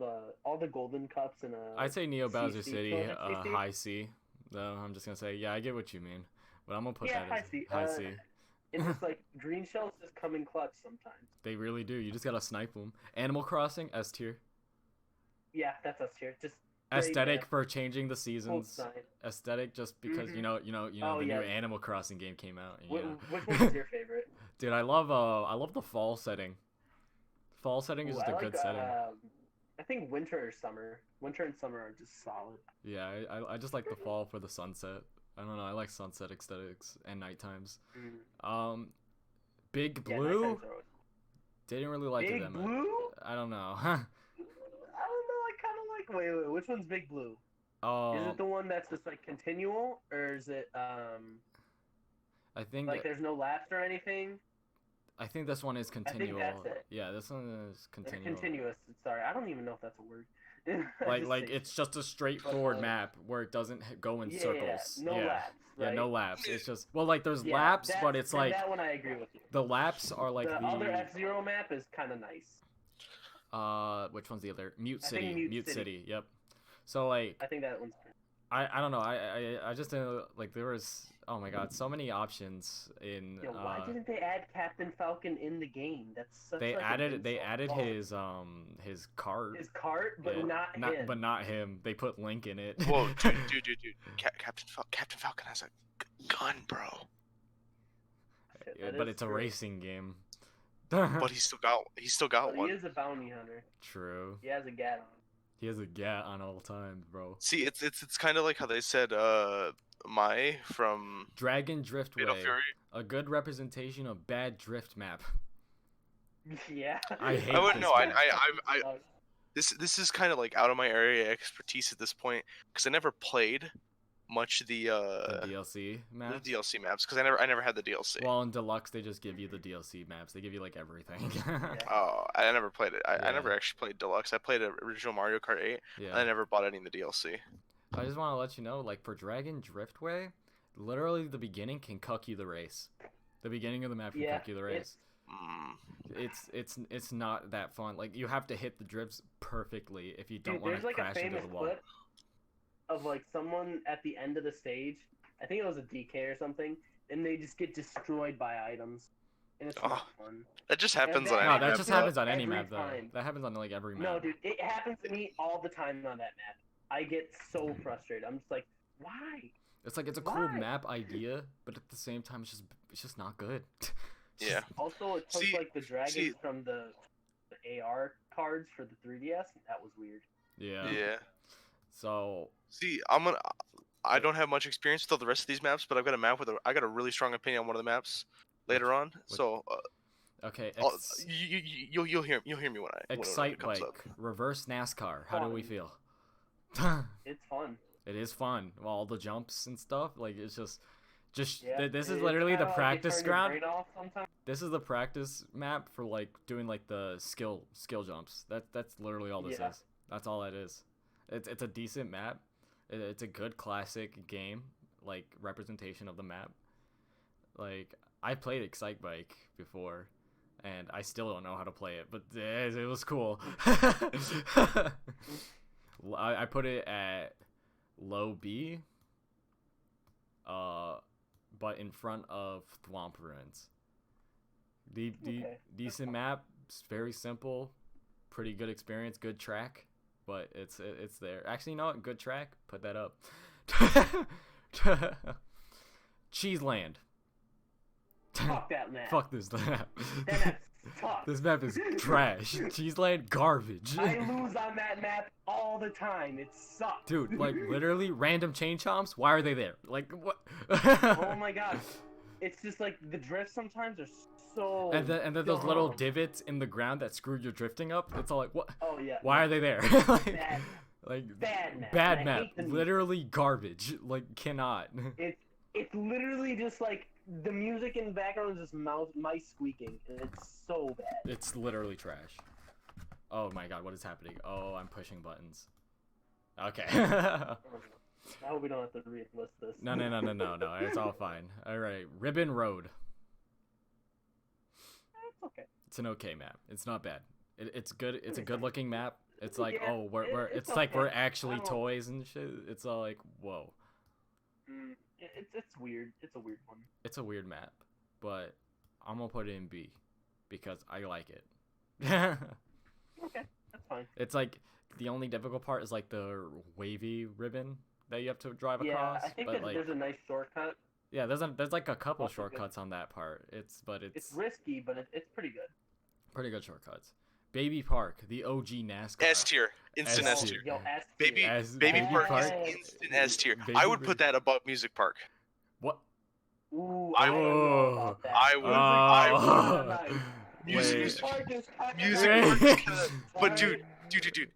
the golden cups in a. I'd say Neo Bowser CC, City, CC? high C. Though I'm just gonna say, yeah, I get what you mean, but I'm gonna put Yeah, that high as C. high C. And just like green shells just come in clutch sometimes. They really do. You just gotta snipe them. Animal Crossing S tier. Yeah, that's us here. Just great Aesthetic map, for changing the cool seasons. design. Aesthetic just because Mhm. you know Oh, the yeah. new Animal Crossing game came out. And, Which yeah. one is your favorite? Dude, I love the fall setting. Fall setting is Ooh, just I a like, good setting. I think winter or summer. Winter and summer are just solid. Yeah, I just like the fall for the sunset. I don't know. I like sunset aesthetics and night times. Big Yeah, Blue nighttime are always- didn't really like it Big that much. Blue? I don't know. I don't know. I kind of like. Wait. Which one's Big Blue? Is Oh, it the one that's just like continual, or is it I think like there's no laps or anything? I think this one is continual. that's it. Yeah, this one is It's continual. continuous. Sorry, I don't even know if that's a word. Like it's just a straightforward map where it doesn't go in circles. No laps. Yeah, Right? no laps. It's just there's Yeah, laps, but it's like that one I agree with you. the laps are like The other F-Zero map is kind of nice. which one's the other? Mute I think City. Mute City. Yep. So like I think that one's. I don't know. I just didn't like there was oh my god so many options in. Yo, why didn't they add Captain Falcon in the game? That's such They like added an they insult. added Oh, his cart. his cart, but Yeah, not him. But not him. They put Link in it. Whoa, dude. Captain Falcon has a gun, bro. Shit, Yeah, that but is it's a true. racing game. But he's still got But one. he is a bounty hunter. True. He has a gat on. He has a gat on all times, bro. See, it's kind of like how they said Mai from Dragon Fatal Driftway, Fury. a good representation of bad drift map. Yeah. I hate I wouldn't this know. game. This is kind of like out of my area of expertise at this point because I never played much of the DLC map. the DLC maps because I never had the DLC. Well, in Deluxe, they just give you the DLC maps. They give you like everything. Oh, I never played it. I Yeah. never actually played Deluxe. I played original Mario Kart 8. Yeah. And I never bought any of the DLC. I just want to let you know, like for Dragon Driftway, literally the beginning can cuck you the race. The beginning of the map can Yeah, cuck you the race. It's not that fun. Like you have to hit the drifts perfectly if you don't Dude, want there's to like a crash into famous the wall. clip of like someone at the end of the stage. I think it was a DK or something, and they just get destroyed by items, and it's not fun. That just happens that- on No, any that map. just happens on any Every map though. time. That happens on like every map. No, dude, it happens to me all the time on that map. I get so frustrated. I'm just like, why? It's like it's a cool Why? map idea, but at the same time, it's just not good. It's Yeah. just- Also, it took See- like the dragons see- from the AR cards for the 3DS. That was weird. yeah. Yeah. So See, I don't have much experience with all the rest of these maps, but I've got a map I got a really strong opinion on one of the maps later on. So okay, you'll hear me when Excite it comes Bike, up. reverse NASCAR. How do we Fun. feel? It's fun. It is fun. All the jumps and stuff. Like it's just Yeah, this is it's literally the kinda like you practice turn your ground. brain off sometimes. This is the practice map for like doing like the skill jumps. That's literally all this Yeah. is. That's all it is. It's a decent map. It's a good classic game, like representation of the map. Like I played Excite Bike before, and I still don't know how to play it, but it was cool. I put it at low B, but in front of Thwomp Ruins. Okay. Decent map, it's very simple, pretty good experience, good track, but it's there. Actually, you know what? Good track, put that up. Cheeseland. Fuck that map. Fuck this map. That map sucks. This map is trash. Cheeseland garbage. I lose on that map all the time. It sucks. Dude, like literally random chain chomps. Why are they there? Like what? Oh my god. It's just like the drifts sometimes are so. And then those little dumb. divots in the ground that screwed your drifting up. It's all like what? Oh yeah. Why are they there? Like, Bad. like Bad map. bad and I map. hate the Literally garbage. Like cannot. It's literally just like the music in the background is just mice squeaking, and it's so bad. It's literally trash. Oh my god, what is happening? Oh, I'm pushing buttons. Okay. I hope we don't have to re-list this. No. It's all fine. All right, Ribbon Road. It's okay. It's an okay map. It's not bad. It's good. It's a good looking map. It's like, Yeah, oh, we're it's it's like we're okay. actually I don't- toys and shit. It's all like, whoa. It's weird. It's a weird one. It's a weird map, but I'm gonna put it in B because I like it. Okay, that's fine. It's like the only difficult part is like the wavy ribbon that you have to drive Yeah, across. I think but like, there's a nice shortcut. yeah, there's like a couple Also good. shortcuts on that part. It's It's risky, but it's pretty good. pretty good shortcuts. Baby Park, the OG NASCAR. S tier, instant S S tier. tier. Yo, S Baby, tier. Baby Baby Park Park. is instant S tier. Baby I would Park. put that above Music Park. What? Ooh, I I don't know about that. I would. Oh. Music, Wait. music, Park is kinda music nice. Park is kinda- But Sorry. dude.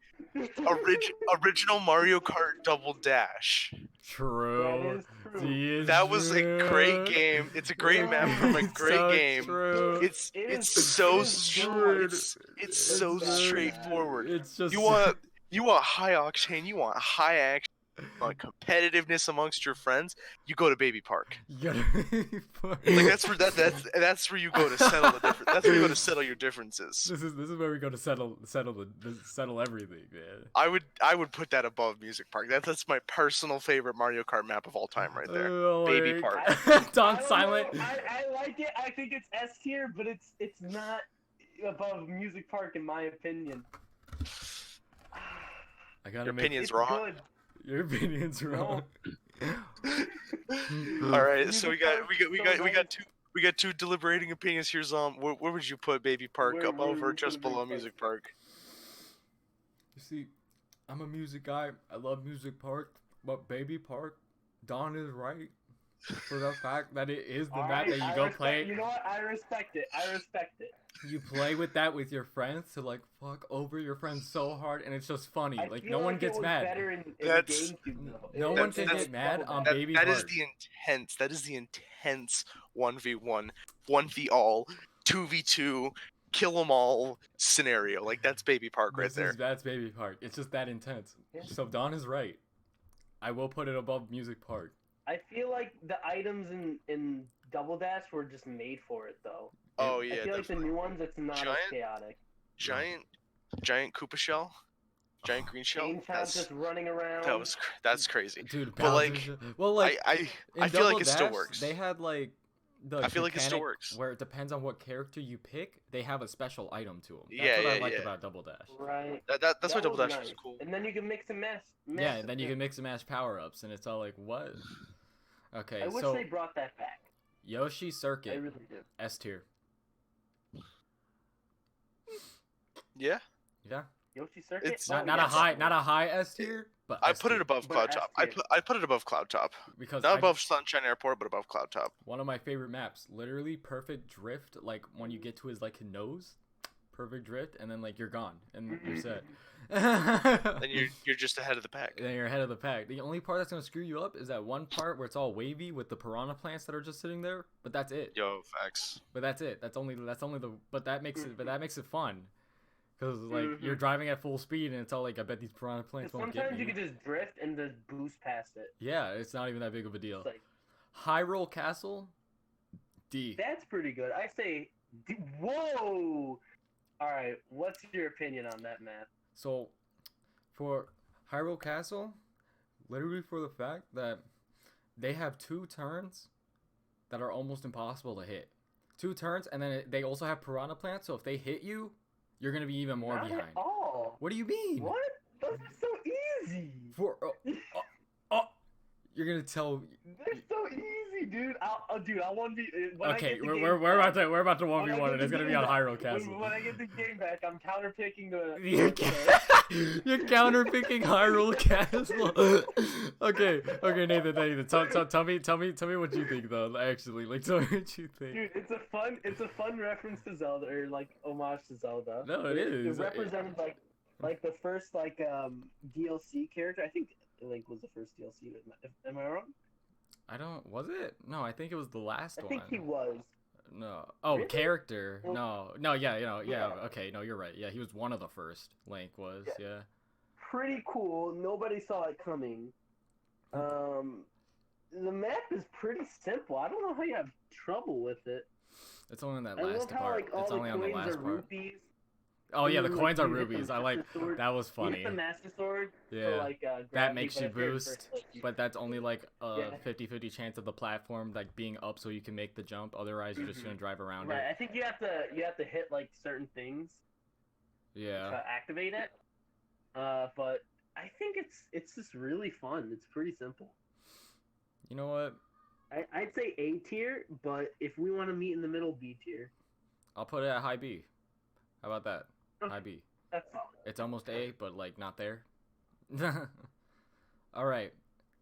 Original Mario Kart Double Dash. True. That is true. That was a great game. It's a great map from a It's great so game. True. It's It it's is so good. it's so bad. straightforward. It's just You want high octane, you want high action, you want competitiveness amongst your friends. You go to Baby Park. You gotta Like that's where you go to settle the difference. That's where you go to settle your differences. This is where we go to settle everything, man. I would put that above Music Park. That's my personal favorite Mario Kart map of all time, right there. Oh, Baby like- Park. Don I don't Silent. know. I like it. I think it's S tier, but it's not above Music Park in my opinion. I gotta Your make opinion's It's wrong. good. your opinion's wrong. All right, so Music Park is so nice. we got two deliberating opinions. Here's where would you put Baby Park, Where above would or you just put Baby below Park? Music Park? You see, I'm a music guy. I love Music Park, but Baby Park, Don is right for the fact that it is the All map right, that you I go respect- play. You know what? I respect it. You play with that with your friends to like fuck over your friends so hard, and it's just funny. I Like feel no one it gets was mad. Better in That's- GameCube, though. No It one was can that's- get mad on double Baby That Park. is the intense. That is the intense 1v1, 1v all, 2v2, kill 'em all scenario. Like that's Baby Park right there. That's Baby Park. It's just that intense. Yeah. So Don is right. I will put it above Music Park. I feel like the items in Double Dash were just made for it, though. Oh I yeah, feel like the definitely. new ones, it's not as Giant- chaotic. Giant Koopa shell, giant green shell. Game Child's just running around. That's crazy. Dude, But, like, Bowser's- well, like I in feel like Double it still Dash, works. They had like the I feel like it still mechanic works. where it depends on what character you pick. They have a special item to them. That's Yeah, what I yeah, liked yeah. about Double Dash. Right. That's why That Double was Dash nice. was cool. And then you can mix and match. Yeah, and then you can mix and match power ups, and it's all like what? Okay, I wish so they brought that back. Yoshi I Circuit really do. S tier. Yeah, Yeah, Yoshi Circuit. It's Oh, not yes. not a high S tier, but I S put it tier, above But Cloud S Top. tier. I put it above Cloud Top. because Not I- above Sunshine Airport, but above Cloud Top. one of my favorite maps. Literally perfect drift. Like when you get to his like nose, perfect drift, and then like you're gone and you're set. Then you're just ahead of the pack. Then you're ahead of the pack. The only part that's gonna screw you up is that one part where it's all wavy with the piranha plants that are just sitting there. But that's it. Yo, facts. But that's it. That's only the. But that makes it. But that makes it fun. Because like Mhm. you're driving at full speed and it's all like I bet these piranha plants won't get Sometimes you me. can just drift and just boost past it. Yeah, it's not even that big of a deal. It's like, Hyrule Castle, D. that's pretty good. I say, whoa! Alright, what's your opinion on that map? So, for Hyrule Castle, literally for the fact that they have 2 turns that are almost impossible to hit. 2 turns, and then they also have piranha plants, so if they hit you, you're gonna be even more Not behind. at all. What do you mean? What? Those are so easy. For You're gonna tell. They're so easy, dude. I want to be. When I Okay, get the we're game about back- to we're about to when I 1v1 get and the it's gonna be game on back- Hyrule Castle. When I get the game back, I'm counterpicking the. You're counterpicking Hyrule Castle. Okay, Nathan. Tell me what you think though. Actually, like, tell me what you think. Dude, it's a fun reference to Zelda, or like homage to Zelda. No, it is. It represented like the first DLC character. I think Link was the first DLC. Am I wrong? Was it? No, I think it was the last I one. think he was. No. Oh, Really? character. Well, No, yeah, yeah. yeah. Okay, no, you're right. Yeah, he was one of the first. Link was, yeah. Pretty cool. Nobody saw it coming. The map is pretty simple. I don't know how you have trouble with it. It's only in that I love last how part. like all It's the only on the coins last are part. rupees. Oh yeah, and the then, coins are you hit the rubies. I like Master Sword. that was You funny. hit the Master Sword Yeah. for like That gravity, makes but you if you're in boost, first place, you- but that's only like a Yeah. 50-50 chance of the platform like being up so you can make the jump. Otherwise, you're just gonna drive around Right, it. I think you have to hit like certain things Yeah. to activate it. But I think it's just really fun. It's pretty simple. You know what? I'd say A tier, but if we want to meet in the middle, B tier. I'll put it at high B. How about that? Okay. High B. That's solid. It's almost A, but like not there. All right.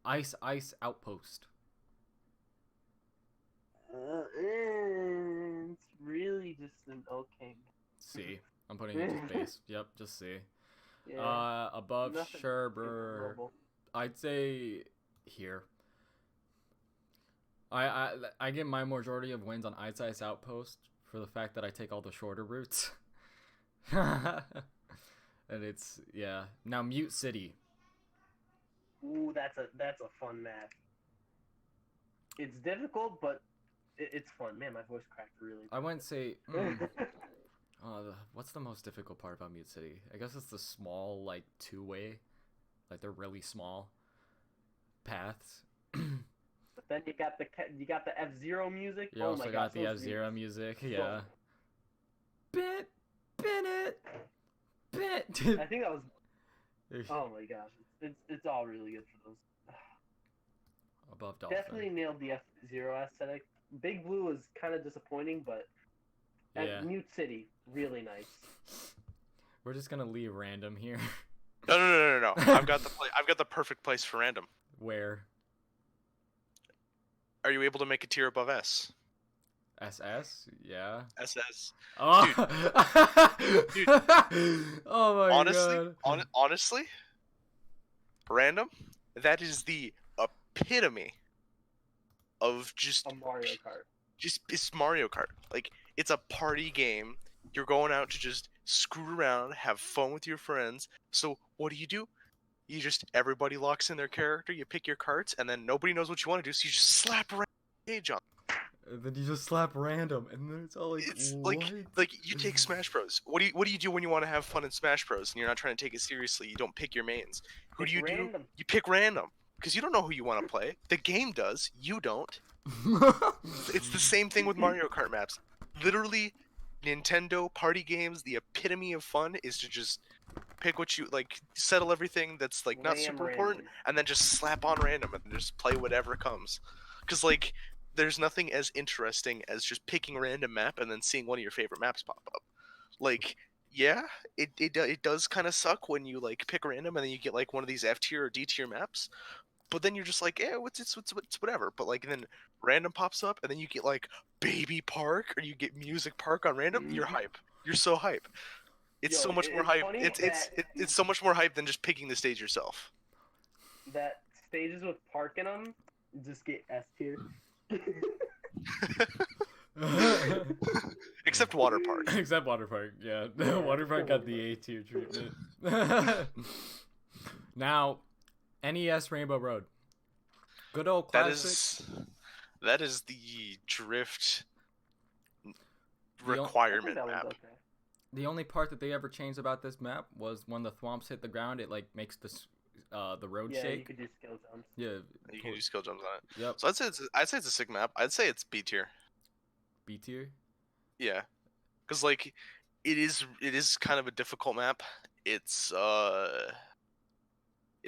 Ice Outpost. It's really just an okay. C. I'm putting it just base. Yep, just C. Yeah. Above Nothing Sherbert. memorable. I'd say here. I get my majority of wins on Ice Outpost for the fact that I take all the shorter routes. And it's Now Mute City. Ooh, that's a fun map. It's difficult, but it's fun. Man, my voice cracked really. I wouldn't say. What's the most difficult part about Mute City? I guess it's the small like two-way, like they're really small paths. But then you got the F-Zero music. You Oh also my got gosh, the those F-Zero music. music. Yeah. Bit. I think that was. Oh my gosh, it's all really good for those. Above Dolphin. Definitely nailed the F-Zero aesthetic. Big Blue was kind of disappointing, but Yeah. Mute City, really nice. We're just gonna leave random here. No. I've got the perfect place for random. Where? Are you able to make a tier above S? SS? Yeah. SS. Oh. Dude. Oh my god. Honestly, random. That is the epitome of just A Mario Kart. it's Mario Kart. Like, it's a party game. You're going out to just screw around, have fun with your friends. So what do? Everybody locks in their character, you pick your carts, and then nobody knows what you want to do, so you just slap around the stage on. And then you just slap random, and then it's all like, It's what? like you take Smash Bros. What do you do when you want to have fun in Smash Bros. And you're not trying to take it seriously? You don't pick your mains. Who It's do you do? random. You pick random because you don't know who you want to play. The game does. You don't. It's the same thing with Mario Kart maps. Literally, Nintendo party games, the epitome of fun is to just pick what you like, settle everything that's like not Ram super important, random. and then just slap on random and just play whatever comes. Because like, there's nothing as interesting as just picking a random map and then seeing one of your favorite maps pop up. Like, yeah, it does kind of suck when you like pick random and then you get like one of these F tier or D tier maps. But then you're just like, yeah, it's whatever. But like, then random pops up, and then you get like Baby Park, or you get Music Park on random. You're hype. You're so hype. It's Yo, so much more it's hype. funny It's so much more hype than just picking the stage yourself. That stages with park in them just get S tier. Except Water Park. Except Water Park, yeah. Water Park got the A tier treatment. Now, NES Rainbow Road. Good old classic. That is the drift The requirement That was map. okay. The only part that they ever changed about this map was when the thwomps hit the ground, it like makes the road Yeah, you shake. could do skill jumps. Yeah. You can do skill jumps on it. Yep. So I'd say it's a sick map. I'd say it's B tier. B tier. Yeah, because like it is kind of a difficult map. It's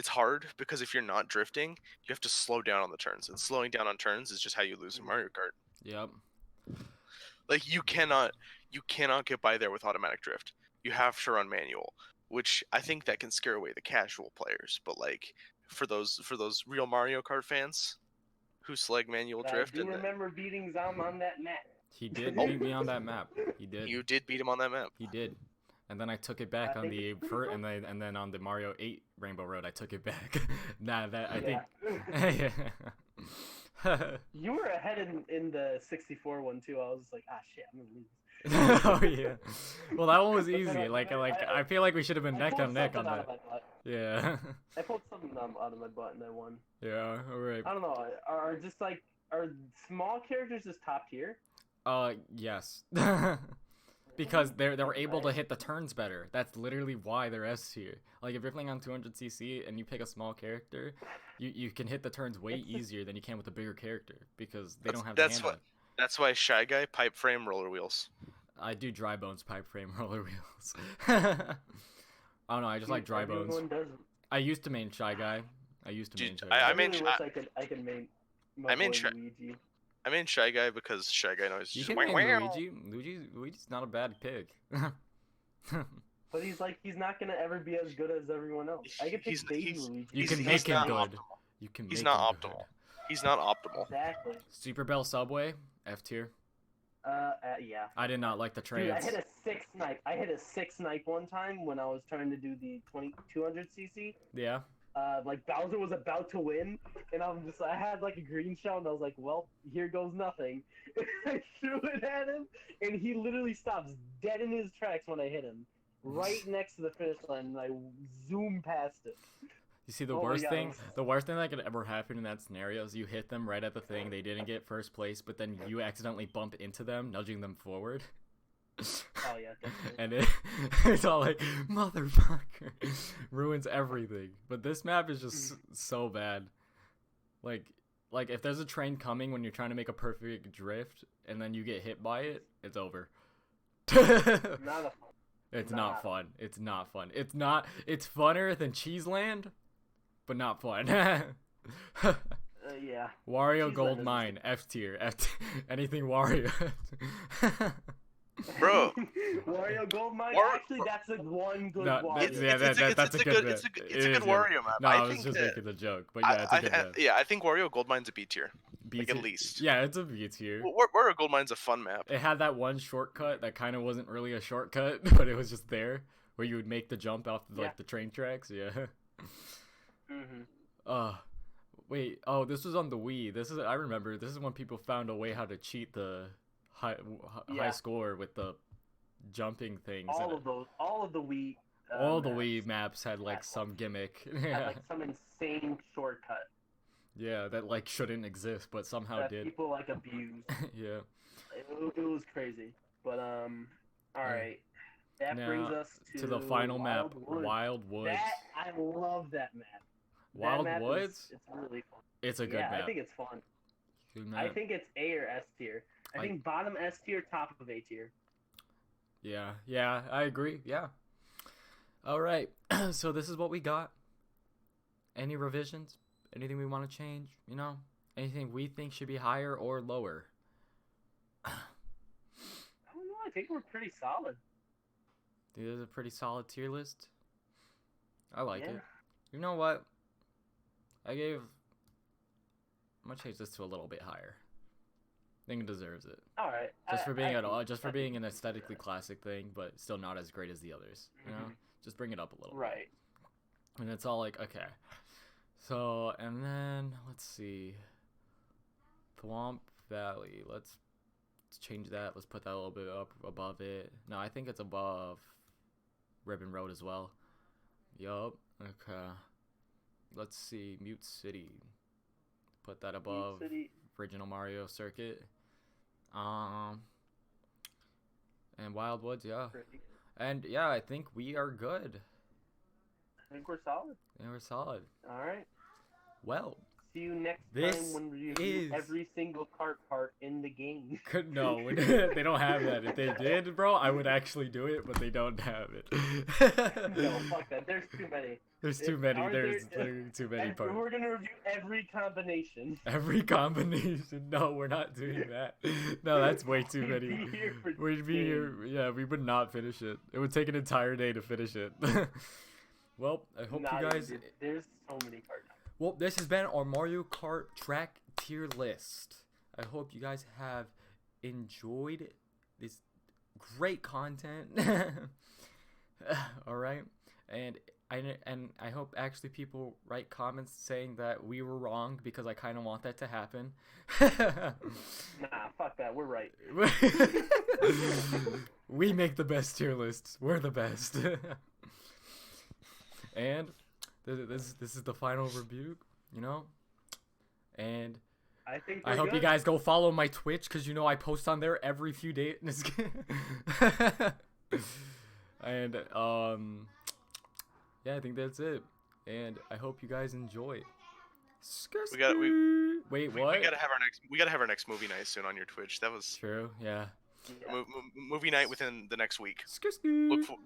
it's hard because if you're not drifting, you have to slow down on the turns, and slowing down on turns is just how you lose in Mario Kart. Yep. Like you cannot get by there with automatic drift. You have to run manual, which I think that can scare away the casual players. But like for those real Mario Kart fans who slag manual drift, I do and remember beating Zom on that map. He did beat me on that map. He did. you did beat him on that map. He did. And then I took it back I on think the it's pretty first, cool. and then on the Mario 8 Rainbow Road, I took it back. Nah, that I Yeah. think. You were ahead in the 64 one too. I was like, shit, I'm gonna lose. Oh yeah. Well, that one was But then easy. I I feel like we should have been neck pulled on neck on something out that. of my butt. Yeah. I pulled something out of my butt and I won. Yeah. All right. I don't know. Are small characters just top tier? Yes. Because they were able to hit the turns better. That's literally why they're S tier. Like if you're playing on 200cc and you pick a small character, you can hit the turns way easier than you can with a bigger character because they don't have the handle. That's why Shy Guy, pipe frame, roller wheels. I do dry bones, pipe frame, roller wheels. I don't know. I just like dry bones. I used to main Shy Guy. I wish I could main. I main Luigi. I mean Shy Guy because Shy Guy knows. You Just can wah, main wah. Luigi's not a bad pick. But he's not gonna ever be as good as everyone else. I could pick baby Luigi. You can He's make him not good. optimal. You can. He's make not him optimal. Good. He's not optimal. Exactly. Super Bell Subway, F tier. Yeah. I did not like the Dude, trans. I hit a six snipe one time when I was trying to do the 200cc. Yeah. Like Bowser was about to win, and I had like a green shell, and I was like, well, here goes nothing. I threw it at him, and he literally stops dead in his tracks when I hit him, right next to the finish line, and I zoom past it. You see, the Oh my worst God. thing that could ever happen in that scenario is you hit them right at the thing, they didn't get first place, but then you accidentally bump into them, nudging them forward. Oh yeah, definitely. And it's all like, motherfucker, ruins everything. But this map is just so bad. Like if there's a train coming when you're trying to make a perfect drift, and then you get hit by it, it's over. Not It's not fun. It's not fun. It's funner than Cheeseland, but not fun. yeah. Wario Cheeseland Gold is Mine, F tier. Anything Wario. Bro. Wario Gold Mine. Actually, that's like one good No, Wario. that's a good It's a good Wario map. No, I I was think just that- making a joke, but yeah, it's a good map. Yeah, I think Wario Gold Mine's a B tier. B Like, tier. at least. Yeah, it's a B tier. Wario Gold Mine's a fun map. It had that one shortcut that kind of wasn't really a shortcut, but it was just there, where you would make the jump off of, like the train tracks. Yeah. Mm-hmm. Wait. Oh, this was on the Wii. I remember. This is when people found a way how to cheat the high score with the jumping things. All of the Wii. All the maps Wii maps had like had some gimmick. had Yeah. like some insane shortcut Yeah, that like shouldn't exist, but somehow that did. people like abused. Yeah. It was crazy. But all right. That Now, brings us to the final map, Woods. Wild Woods. I love that map. Wild that map Woods? It's really fun. It's a good Yeah, map. I think it's fun. Good I map. think it's A or S tier. I think bottom S tier, top of A tier. Yeah, I agree. Yeah. All right. So this is what we got. Any revisions? Anything we want to change? You know? Anything we think should be higher or lower? I don't know. I think we're pretty solid. This is a pretty solid tier list. I like Yeah. it. You know what? I'm gonna change this to a little bit higher. I think it deserves it. All right. Just for being an aesthetically classic thing, but still not as great as the others. You know? Just bring it up a little. Right. And it's all like, okay. So, and then let's see. Thwomp Valley. Let's change that. Let's put that a little bit up above it. No, I think it's above Ribbon Road as well. Yup. Okay. Let's see. Mute City. Put that above City. original Mario Circuit. And Wild Woods, yeah. Pretty. And yeah, I think we are good. I think we're solid. And we're solid. All right. Well, See you next This time when we review is- every single Kart part in the game. No, they don't have that. If they did, bro, I would actually do it, but they don't have it. No, fuck that. There's too many. There's too many. Aren't There's there- literally too many And parts. we're gonna review every combination. Every combination. No, we're not doing that. No, that's way too We'd many. be here for We'd be days. here. Yeah, we would not finish it. It would take an entire day to finish it. Well, I hope Nah, you guys. dude, there's so many Kart. Well, this has been our Mario Kart track tier list. I hope you guys have enjoyed this great content. All right, and I hope actually people write comments saying that we were wrong because I kind of want that to happen. Nah, fuck that. We're right. We make the best tier lists. We're the best. And this is the final review, you know. And I think I we're hope you good. guys go follow my Twitch because you know I post on there every few days. And yeah, I think that's it. And I hope you guys enjoy. We got Wait, we what? gotta have our next movie night soon on your Twitch. That was True. Yeah. Yeah. movie night within the next week. Look Look